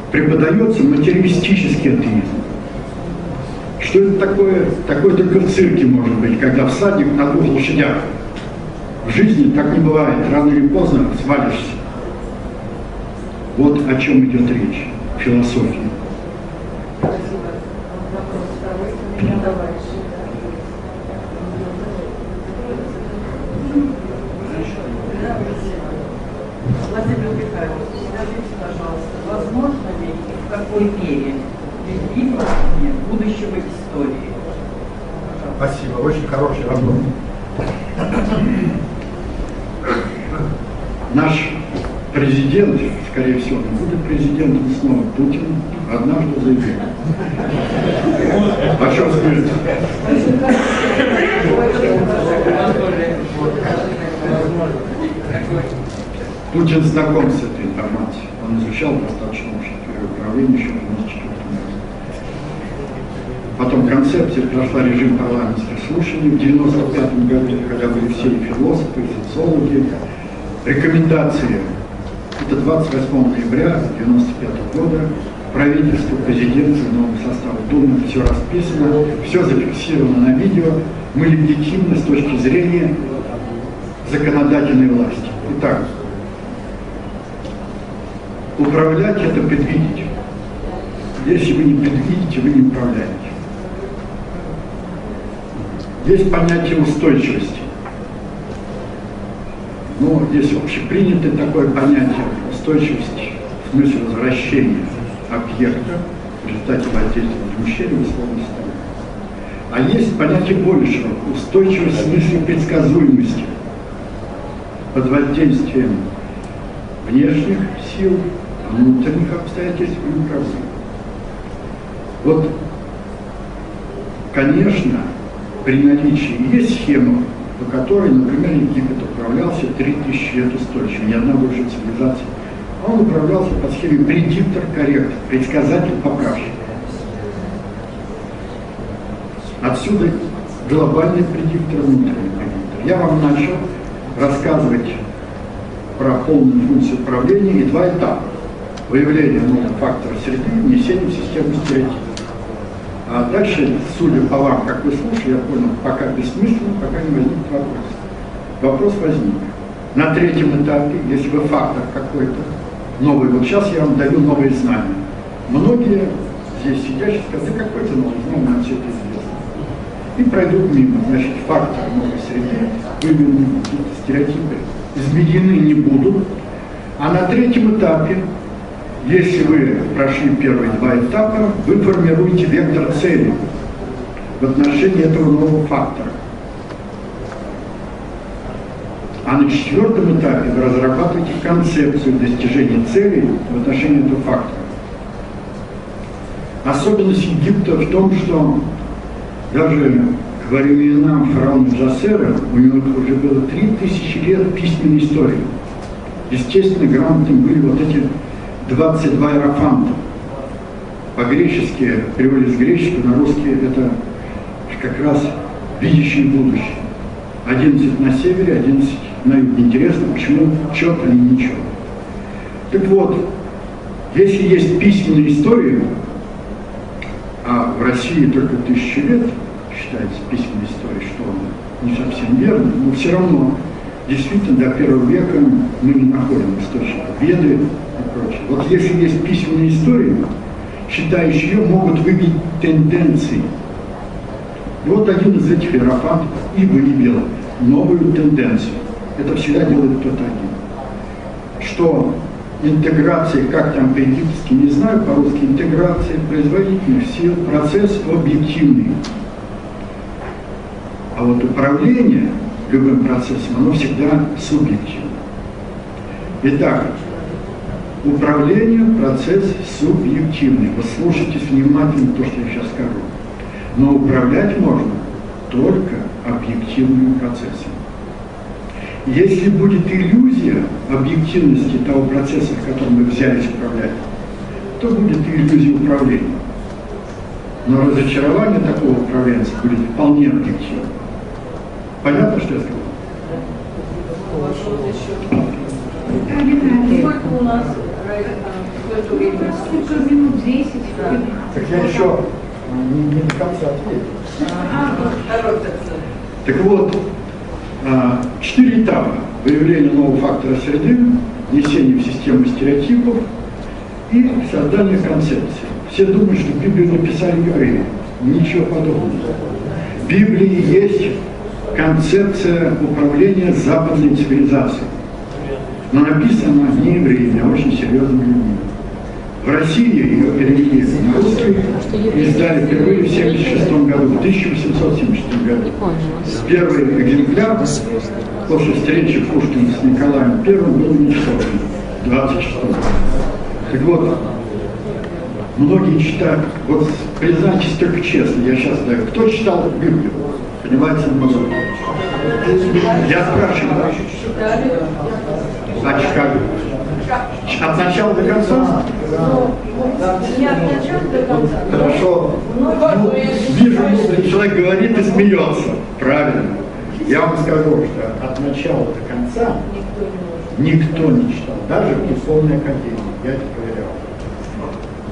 преподается материалистический атеизм. Что это такое? Такое только в цирке может быть, когда всадник на двух лошадях. В жизни так не бывает, рано или поздно свалишься. Вот о чем идет речь в философии. Владимир Михайлович, скажите, пожалуйста, возможно ли и в какой мере предвидение будущего истории? Спасибо, очень хороший вопрос. Наш президент, скорее всего, будет президентом снова, Путин, однажды заявил. О чем скажете? Путин знаком с этой информацией. Он изучал достаточно управление еще в 1994 году. Потом концепция прошла режим парламентских слушаний в 1995 году, когда были все и философы, и социологи. Рекомендации. Это 28 ноября 1995 года. Правительство, президентство, новый состав Думы, все расписано, все зафиксировано на видео. Мы легитимны с точки зрения законодательной власти. Итак, управлять – это предвидеть. Если вы не предвидите, вы не управляете. Есть понятие устойчивости. Но есть общепринятое такое понятие устойчивости в смысле возвращения объекта в результате воздействия возмущения в условной среде. А есть понятие более широкое – устойчивость в смысле предсказуемости под воздействием внешних сил, внутренних обстоятельств и управления. Вот, конечно, при наличии есть схема, по которой, например, Египет управлялся 3000 лет устойчиво, ни одна больше цивилизация. Он управлялся по схеме предиктор-корректор, предсказатель, поправщик. Отсюда глобальный предиктор, внутренний предиктор. Я вам начал рассказывать про полную функцию управления и два этапа. Выявление нового фактора среды, внесение в систему стереотипов. А дальше, судя по вам, как вы слушали, я понял, пока бессмысленно, пока не возник вопрос. Вопрос возник. На третьем этапе, если вы фактор какой-то новый, вот сейчас я вам даю новые знания. Многие здесь сидящие скажут, да какой-то новый знание, нам все это известно. И пройдут мимо. Значит, фактор новой среды, выявленные какие-то стереотипы, изменены не будут. А на третьем этапе, если вы прошли первые два этапа, вы формируете вектор цели в отношении этого нового фактора. А на четвертом этапе вы разрабатываете концепцию достижения цели в отношении этого фактора. Особенность Египта в том, что даже к временам фараона Джасера у него уже было 3000 лет письменной истории. Естественно, грамотными были вот эти 22 иерофанта. По-гречески, переводе с греческого на русский, это как раз видящее будущее. 11 на севере, 11 на юге. Интересно, почему четко или ничего. Так вот, если есть письменная история, а в России только 1000 лет считается письменной историей, что не совсем верно, но все равно, действительно, до 1 века мы не находим источников Веды и прочее. Вот если есть письменная история, читающие ее могут выявить тенденции. И вот один из этих иерофантов и выявил новую тенденцию. Это всегда делает кто-то один. Что интеграция, как там по-египетски, не знаю, по-русски, интеграция производительных сил, процесс объективный. А вот управление любым процессом, оно всегда субъективно. Итак, Управление – процесс субъективный. Вы слушайте внимательно то, что я сейчас скажу. Но управлять можно только объективным процессом. Если будет иллюзия объективности того процесса, в котором мы взялись управлять, то будет и иллюзия управления. Но разочарование такого управленца будет вполне объективным. Понятно, что я сказал? Сколько у нас Сколько минут? 10. Так я еще не до конца ответил. Так вот, 4 этапа: выявление нового фактора среды, внесение в систему стереотипов и создание концепции. Все думают, что Библию написали евреи. Ничего подобного. В Библии есть концепция управления западной цивилизацией. Но написана не евреями, а очень серьезными людьми. В России ее перевели на русский и издали впервые в 1976 году, в 1876 году. Первый экземпляр после встречи Пушкина с Николаем I был уничтожен в 26 году. Так вот, многие читают, вот признайтесь только честно, я сейчас даю, кто читал Библию? Понимаете, много. Я спрашиваю, значит, как? От начала до конца? не от начала до конца. Хорошо. Ну, вижу, мудрый человек говорит и смеется. Правильно. Я вам скажу, что от начала до конца никто не читал, даже в духовной академии. Я это проверял.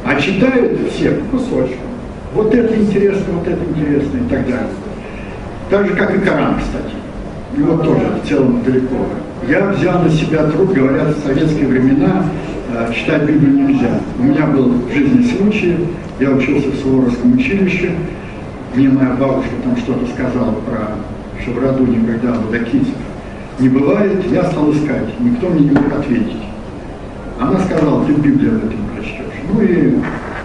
А читают все по кусочкам. Вот это интересно и так далее. Так же, как и Коран, кстати. Его тоже в целом далеко. Я взял на себя труд, говорят, в советские времена читать Библию нельзя. У меня был в жизни случай, я учился в Суворовском училище, мне моя бабушка там что-то сказала про, что в роду никогда водокийцев не бывает, я стал искать, никто мне не мог ответить. Она сказала, ты Библию об этом прочтешь. Ну и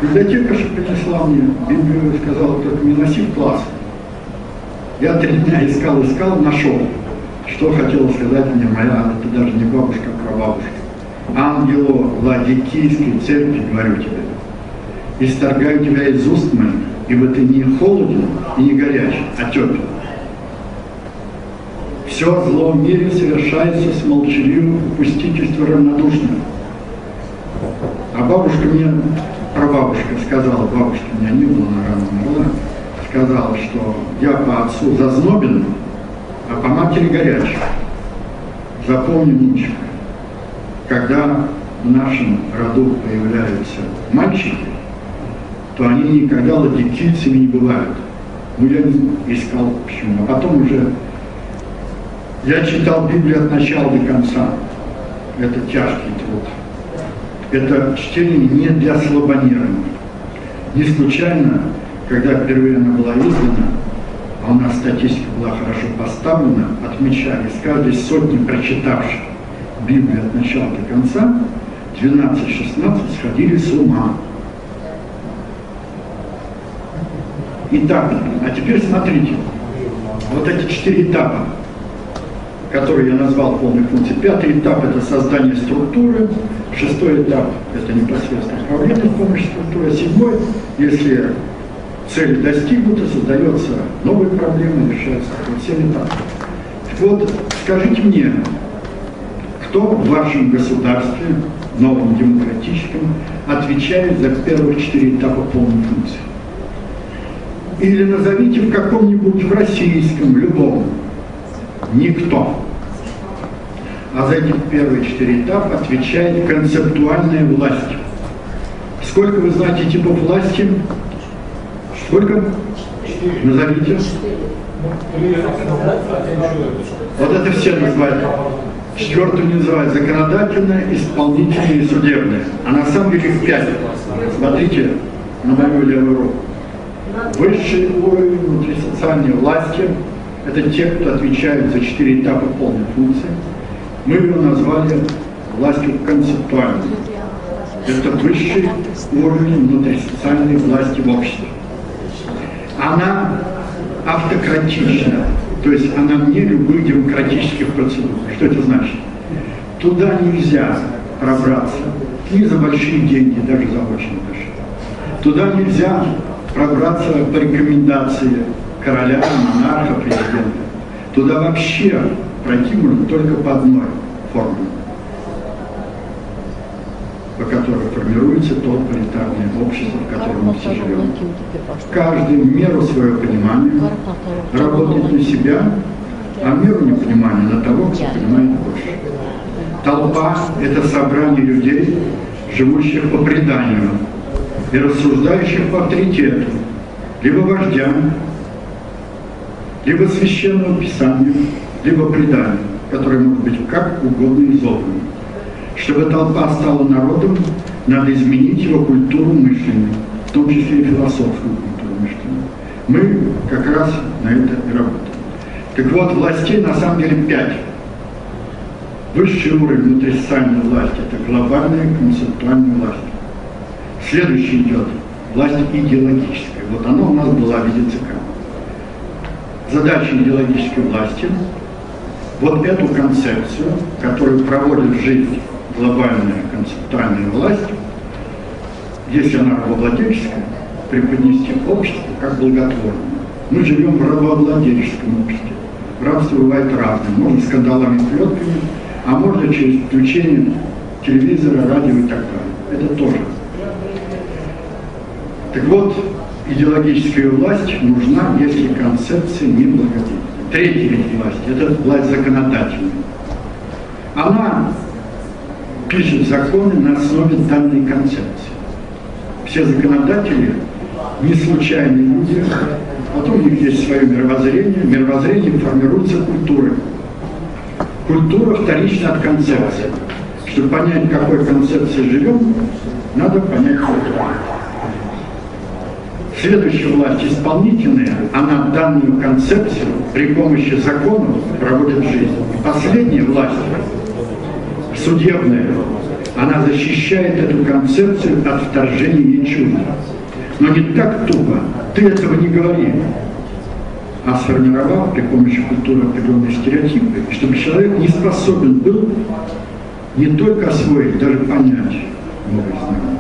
библиотекарша принесла мне Библию и сказала, только не носи в класс. Я 3 дня искал, нашел, что хотела сказать мне моя, это даже не бабушка, а прабабушка. Ангелу Ладикийской церкви, говорю тебе, исторгаю тебя из уст моих, ибо ты не холоден и не горяч, а тепел. Все зло в мире совершается с молчаливым попустительством равнодушным. А бабушка мне, прабабушка сказала, бабушки у меня не было, она рано умерла, сказала, что я по отцу Зазнобин, а по матери горяч. Запомни, внучка, когда в нашем роду появляются мальчики, то они никогда ладикийцами не бывают. Ну, я не искал почему. А потом уже я читал Библию от начала до конца. Это тяжкий труд. Это чтение не для слабонервных. Не случайно, когда впервые она была издана, а у нас статистика была хорошо поставлена, отмечали, из каждой сотни прочитавших Библию от начала до конца, 12-16 сходили с ума. Итак, а теперь смотрите, вот эти 4 этапа, которые я назвал полной функцией. 5-й этап – это создание структуры, 6-й этап – это непосредственно управление с помощью структуры, 7-й, если цели достигнуты, создается новые проблемы, решаются. Вот 7 этапов. Так вот, скажите мне, кто в вашем государстве, новом демократическом, отвечает за первых 4 этапа полной функции? Или назовите в каком-нибудь в российском, любом. Никто. А за эти первые 4 этапа отвечает концептуальная власть. Сколько вы знаете типов власти? Сколько? Назовите. Вот это все называют. 4-ю не называют законодательная, исполнительная и судебная. А на самом деле их 5. Смотрите на мою левую руку. Высший уровень внутрисоциальной власти – это те, кто отвечает за 4 этапа полной функции. Мы ее назвали властью концептуальной. Это высший уровень внутрисоциальной власти в обществе. Она автократична, то есть она вне любых демократических процедур. Что это значит? Туда нельзя пробраться не за большие деньги, даже за очень большие. Туда нельзя пробраться по рекомендации короля, монарха, президента. Туда вообще пройти можно только по одной формуле, по которой формируется то тоталитарное общество, в котором мы все живем. Каждый в меру своего понимания работает на себя, а в меру непонимания на того, кто понимает больше. Толпа – это собрание людей, живущих по преданию и рассуждающих по авторитету, либо вождям, либо священному писанию, либо преданию, которое может быть как угодно изобразно. Чтобы толпа стала народом, надо изменить его культуру мышления, в том числе и философскую культуру мышления. Мы как раз на это и работаем. Так вот, властей на самом деле 5. Высший уровень внутри социальной власти – это глобальная концептуальная власть. Следующий идет власть идеологическая. Вот она у нас была в виде ЦК. Задача идеологической власти – вот эту концепцию, которую проводит в жизнь глобальная концептуальная власть, если она рабовладельческая, преподнести обществу как благотворное. Мы живем в рабовладельческом обществе. Рабство бывает разным. Можно скандалами и плетками, а можно через включение телевизора, радио и так далее. Это тоже. Так вот, идеологическая власть нужна, если концепция не благодетельна. Третий вид власти – это власть законодательная. Она пишет законы на основе данной концепции. Все законодатели не случайные люди, потом у них есть свое мировоззрение. Мировоззрение формируется культурой. Культура вторична от концепции. Чтобы понять, какой концепцией живем, надо понять культуру. Следующая власть исполнительная, она данную концепцию при помощи законов проводит в жизнь. И последняя власть, судебная, она защищает эту концепцию от вторжения нечуда. Но не так тупо, ты этого не говори, а сформировав при помощи культуры определенные стереотипы, чтобы человек не способен был не только освоить, даже понять новые знания.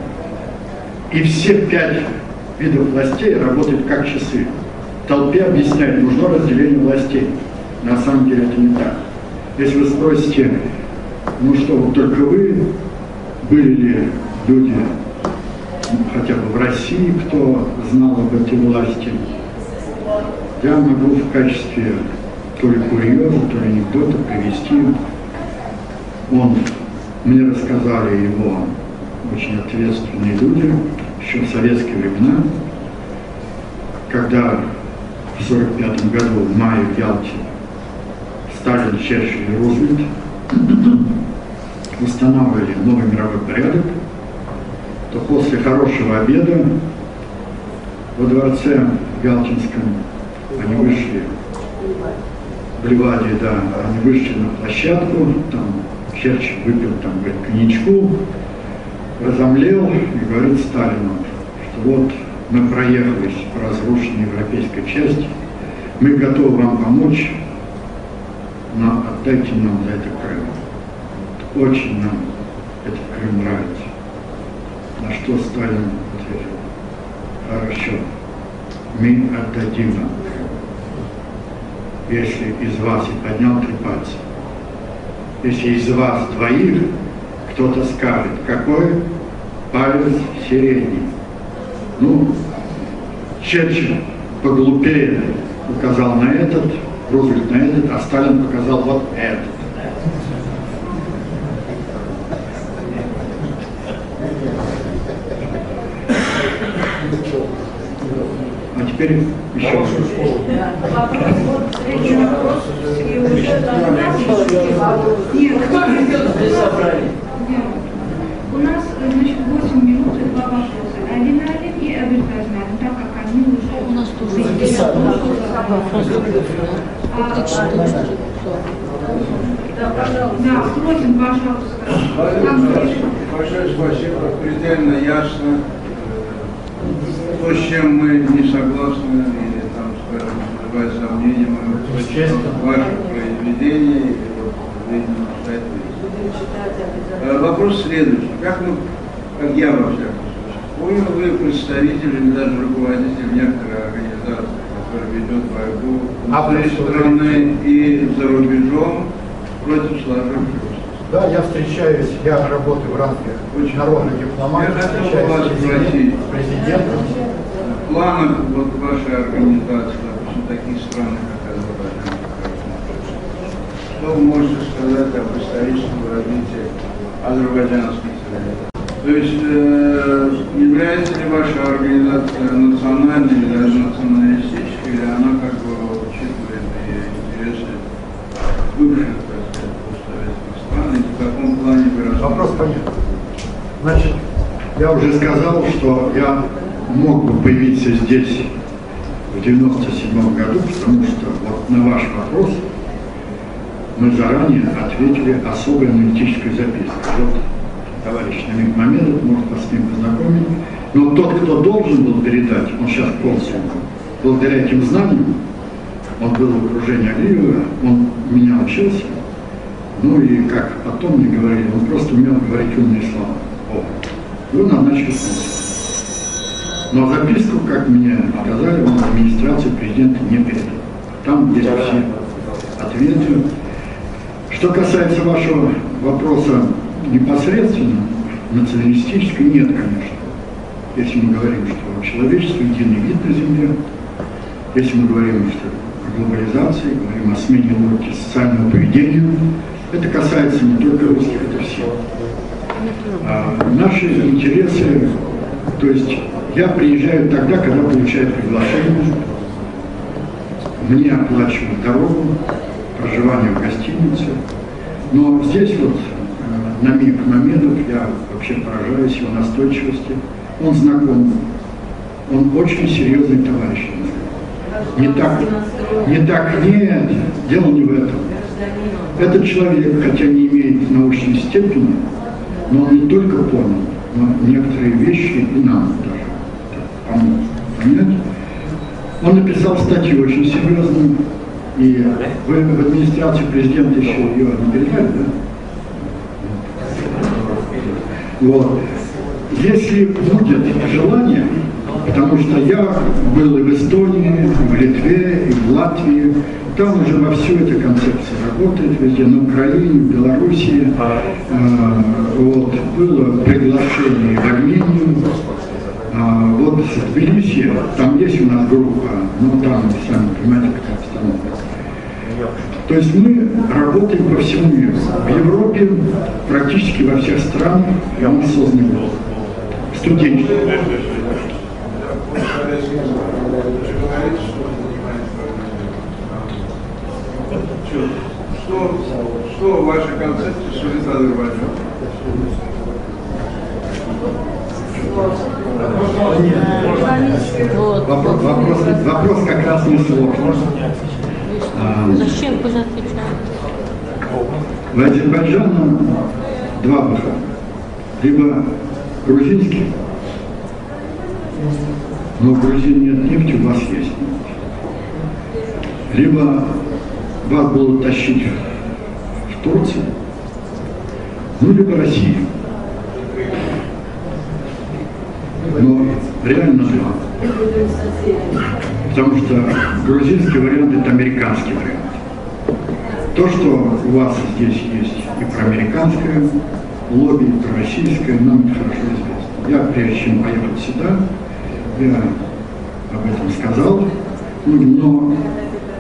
И все 5 видов властей работают как часы. В толпе объясняют, нужно разделение властей. На самом деле это не так. Если вы спросите, ну что, вот только вы были ли люди, хотя бы в России, кто знал об этой власти, я могу в качестве то ли курьеза, то ли анекдота привести. Мне рассказали его очень ответственные люди, еще в советские времена, когда в 1945 году в мае в Ялте Сталин, Черчилль и Рузвельт устанавливали новый мировой порядок, то после хорошего обеда во дворце Ялтинском они вышли в Ливаде, да, они вышли на площадку, там Черчилль выпил там, говорит, коньячку, разомлел и говорит Сталину, что вот мы проехались по разрушенной европейской части, мы готовы вам помочь, но отдайте нам за это Крым. Очень нам этот Крым нравится. На что Сталин ответил: хорошо, мы отдадим вам Крым, если из вас, и поднял 3 пальца, если из вас двоих кто-то скажет, какой палец средний. Ну, Черчилль поглупее указал на этот, Рузвельт на этот, а Сталин показал вот этот. А теперь еще вопрос. У нас, значит, 8 минут и 2 вопроса. Один и Азербайджан, так как они уже... У нас тоже да, просим, пожалуйста. Большое спасибо, предельно ясно. То, с чем мы не согласны, или там, скажем, вызывает сомнения, мы в ваших произведениях и в Вопрос следующий. Как мы как я во всяком случае понял, вы представитель или даже руководитель некоторой организации, которая ведет борьбу внутри страны и за рубежом против сложившегося. Да, я встречаюсь, я работаю в рамках народной дипломатии, встречаюсь с президентом. В планах вот вашей организации, допустим, таких стран, как Азербайджан, что вы можете сказать об историческом развитии азербайджанских цивилизаций? То есть является ли ваша организация национальной или даже националистической, или она как бы учитывает и интересы бывших, так сказать, постсоветских стран, и в каком плане вы рассматриваете? Вопрос понятен. Значит, я уже сказал, что я мог бы появиться здесь в 1997 году, потому что вот на ваш вопрос мы заранее ответили особой аналитической запиской. Вот товарищ Намик Мамедов может вас с ним познакомить. Но тот, кто должен был передать, он сейчас консул, благодаря этим знаниям, он был в окружении Алиева, он у меня учился, ну и как потом мне говорили, он просто умел говорить умные слова. Его назначили консулом. Но записку, как мне сказали, он администрацию президента не передал. Там есть все ответы. Что касается вашего вопроса непосредственно, националистической, нет, конечно. Если мы говорим, что человечество единый вид на Земле, если мы говорим о глобализации, говорим о смене логики социального поведения, это касается не только русских, это все. Наши интересы, то есть я приезжаю тогда, когда получаю приглашение, мне оплачивают дорогу, проживание в гостинице, но здесь вот Намик Мамедов, я вообще поражаюсь его настойчивости, он знаком, он очень серьезный товарищ. Нет, дело не в этом. Этот человек, хотя не имеет научной степени, но он не только понял, но некоторые вещи и нам даже помог понять. Он написал статью очень серьезную, и вы в администрации президента еще ее не передали, да? Вот. Если будет желание, потому что я был и в Эстонии, и в Литве, и в Латвии, там уже во всю эту концепцию работает, везде, на Украине, в Белоруссии, вот, было приглашение в Армению, вот в Тбилиси, там есть у нас группа, но там, сами понимаете, какая обстановка. То есть мы работаем по всему миру. В Европе, практически во всех странах мы созданы студенчество. Что в вашей концепции сулит Азербайджан? Вопрос как раз не сложный. Зачем вы отвечаете? В Азербайджане два выхода. Либо грузинский, но в Грузии нет нефти, у вас есть нефть. Либо вас будут тащить в Турцию, ну либо Россию. Но реально два. Потому что грузинский вариант – это американский вариант. То, что у вас здесь есть и проамериканское лобби, и пророссийское, нам это хорошо известно. Я, прежде чем поехать сюда, я об этом сказал, но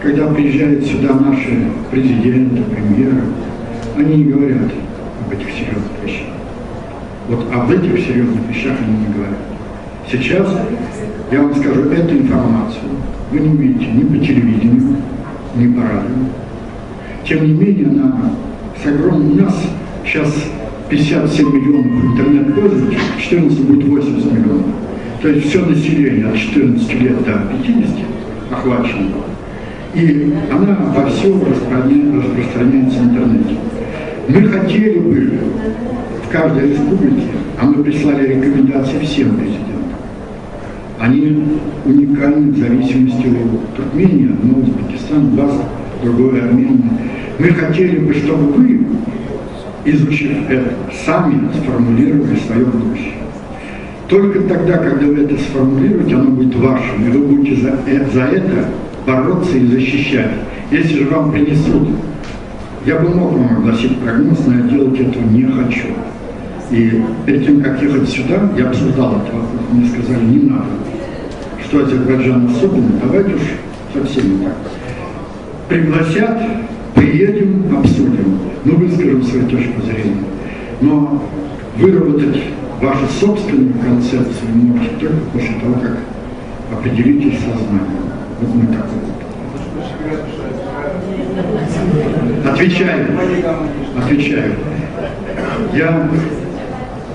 когда приезжают сюда наши президенты, премьеры, они не говорят об этих серьезных вещах. Вот об этих серьезных вещах они не говорят. Сейчас я вам скажу эту информацию. Вы не увидите ни по телевидению, ни по радио. Тем не менее, с огромным, у нас сейчас 57 миллионов интернет-пользователей, в 2014 будет 80 миллионов. То есть все население от 14 лет до 50 охвачено. И она во всем распространяется в интернете. Мы хотели бы в каждой республике, а мы прислали рекомендации всем президентам. Они уникальны в зависимости от Туркмении, одно Узбекистан, вас, другое Армения. Мы хотели бы, чтобы вы, изучив это, сами сформулировали свое будущее. Только тогда, когда вы это сформулируете, оно будет вашим, и вы будете за это бороться и защищать. Если же вам принесут, я бы мог вам огласить прогноз, но я делать этого не хочу. И перед тем, как ехать сюда, я обсуждал этот вопрос, мне сказали, не надо. Что Азербайджан особенно, давайте уж совсем так. Пригласят, приедем, обсудим, ну, выскажем свою точку зрения. Но выработать вашу собственную концепцию вы можете только после того, как определитесь сознанием. Вот мы так вот. Отвечаю. Я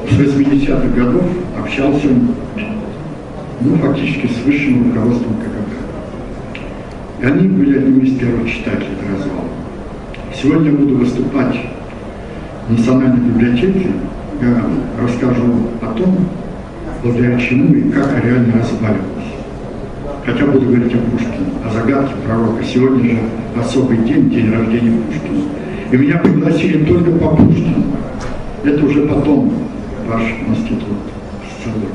с 80-х годов общался, ну, фактически с высшим руководством КГБ. И они были одними из первых читателей развала. Сегодня я буду выступать в Национальной библиотеке. Я расскажу о том, благодаря чему и как реально разваливалось. Хотя буду говорить о Пушкине, о загадке пророка. Сегодня же особый день, день рождения Пушкина. И меня пригласили только по Пушкину. Это уже потом ваш институт социологии.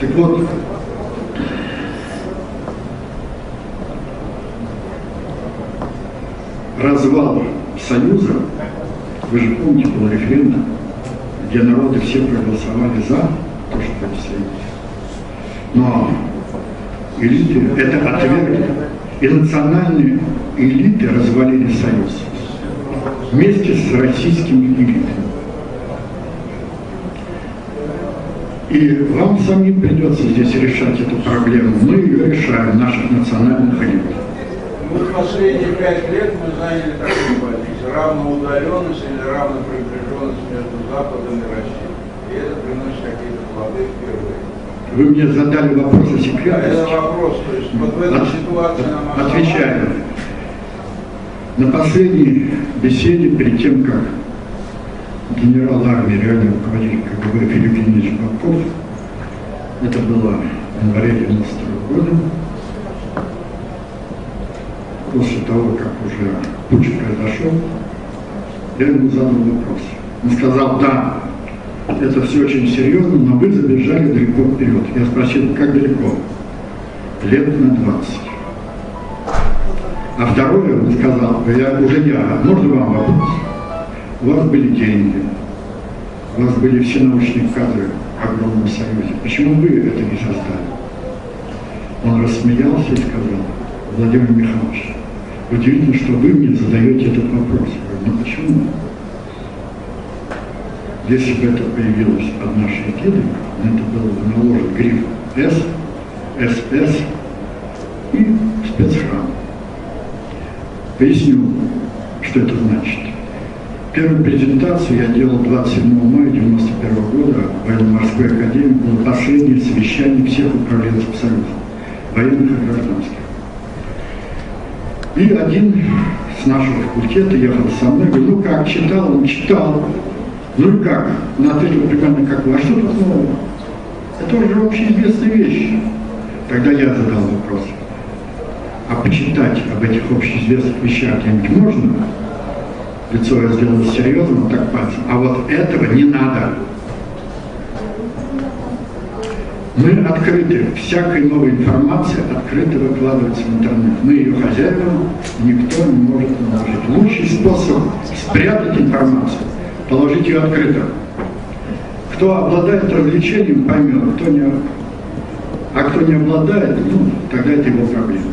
Так вот, развал Союза, вы же помните, был референдум, где народы все проголосовали за то, что присоединились. Но элиты это отвергли, и национальные элиты развалили Союз вместе с российскими элитами. И вам самим придется здесь решать эту проблему. Мы ее решаем, наших национальных элит. Мы в последние 5 лет мы заняли такую позицию: равноудаленность или равноприближенность между Западом и Россией. И это приносит какие-то плоды впервые. Вы мне задали вопрос о секретности. Это вопрос, то есть вот в этой ситуации нам отвечаю. На последней беседе, перед тем, как генерал армии, реальный руководитель КГБ Филипп Ильич Бабков, это было в январе 1992 года, после того, как уже путч произошел, я ему задал вопрос. Он сказал, да, это все очень серьезно, но вы забежали далеко вперед. Я спросил, как далеко? Лет на 20. А второе, он сказал, можно вам вопрос? У вас были деньги, у вас были все научные кадры в огромном союзе. Почему вы это не создали? Он рассмеялся и сказал, Владимир Михайлович, удивительно, что вы мне задаете этот вопрос. Я говорю, ну почему? Если бы это появилось под нашей эгидой, это было бы наложен гриф С, СС и спецхран. Поясню, что это значит. Первую презентацию я делал 27 мая 1991 года в военно-морской академии. Было последнее совещание всех управленцев Союза, военных и гражданских. И один с нашего факультета ехал со мной, говорит, ну как, читал? Он читал. Ну и как? Он ответил примерно как вы. А что тут нового? Это уже общеизвестные вещи. Тогда я задал вопрос. А почитать об этих общеизвестных вещах где-нибудь можно? Лицо я сделал серьезно, вот так пальцем. А вот этого не надо. Мы открыты, всякая новая информация открыто выкладывается в интернет. Мы ее хозяева, никто не может наложить. Лучший способ спрятать информацию — положить ее открыто. Кто обладает развлечением, поймет, а кто не обладает, ну, тогда это его проблема.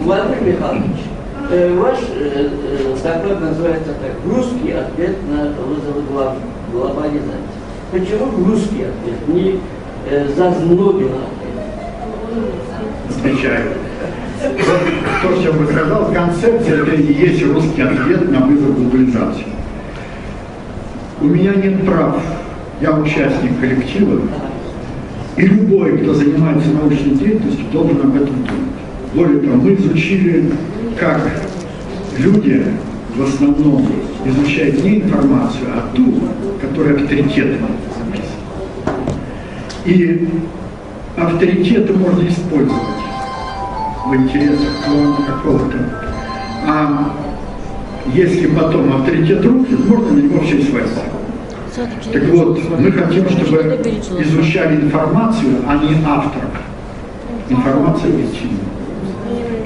Владимир Михайлович, ваш доклад называется так: «Русский ответ на вызовы глобализации». Почему русский ответ, не Зазнобина ответ? Отвечаю. То, что я бы сказал, концепция — это и есть русский ответ на вызов глобализации. У меня нет прав, я участник коллектива, и любой, кто занимается научной деятельностью, должен об этом думать. Более того, мы изучили, как люди в основном изучают не информацию, а ту, которая авторитетом написана. И авторитеты можно использовать в интересах какого-то. А если потом авторитет рухнет, можно на него все свалиться. Так вот, мы хотим, чтобы изучали информацию, а не авторов. Информация объективна.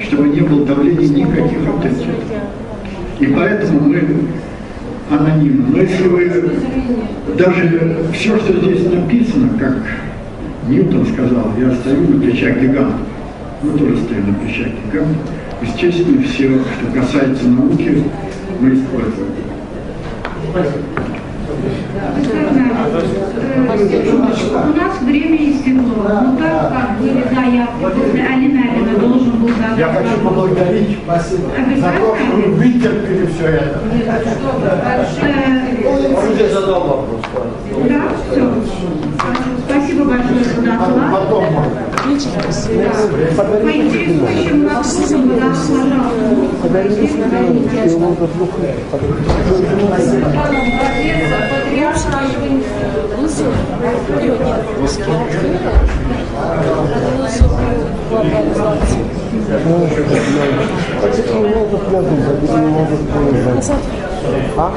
Чтобы не было давления никаких авторитетов. И поэтому мы анонимны. Но если вы даже все, что здесь написано, как Ньютон сказал, я стою на плечах гигантов. Мы тоже стоим на плечах гигантов. Естественно, все, что касается науки, мы используем. У нас время истекло. Ну так как были заявки, после Алина должен был задать. Я хочу поблагодарить. Спасибо. За то, что вы вытерпели все это. Он уже задал вопрос. Да, все. Спасибо большое за доклад. Потом По интересующим вопросам, А?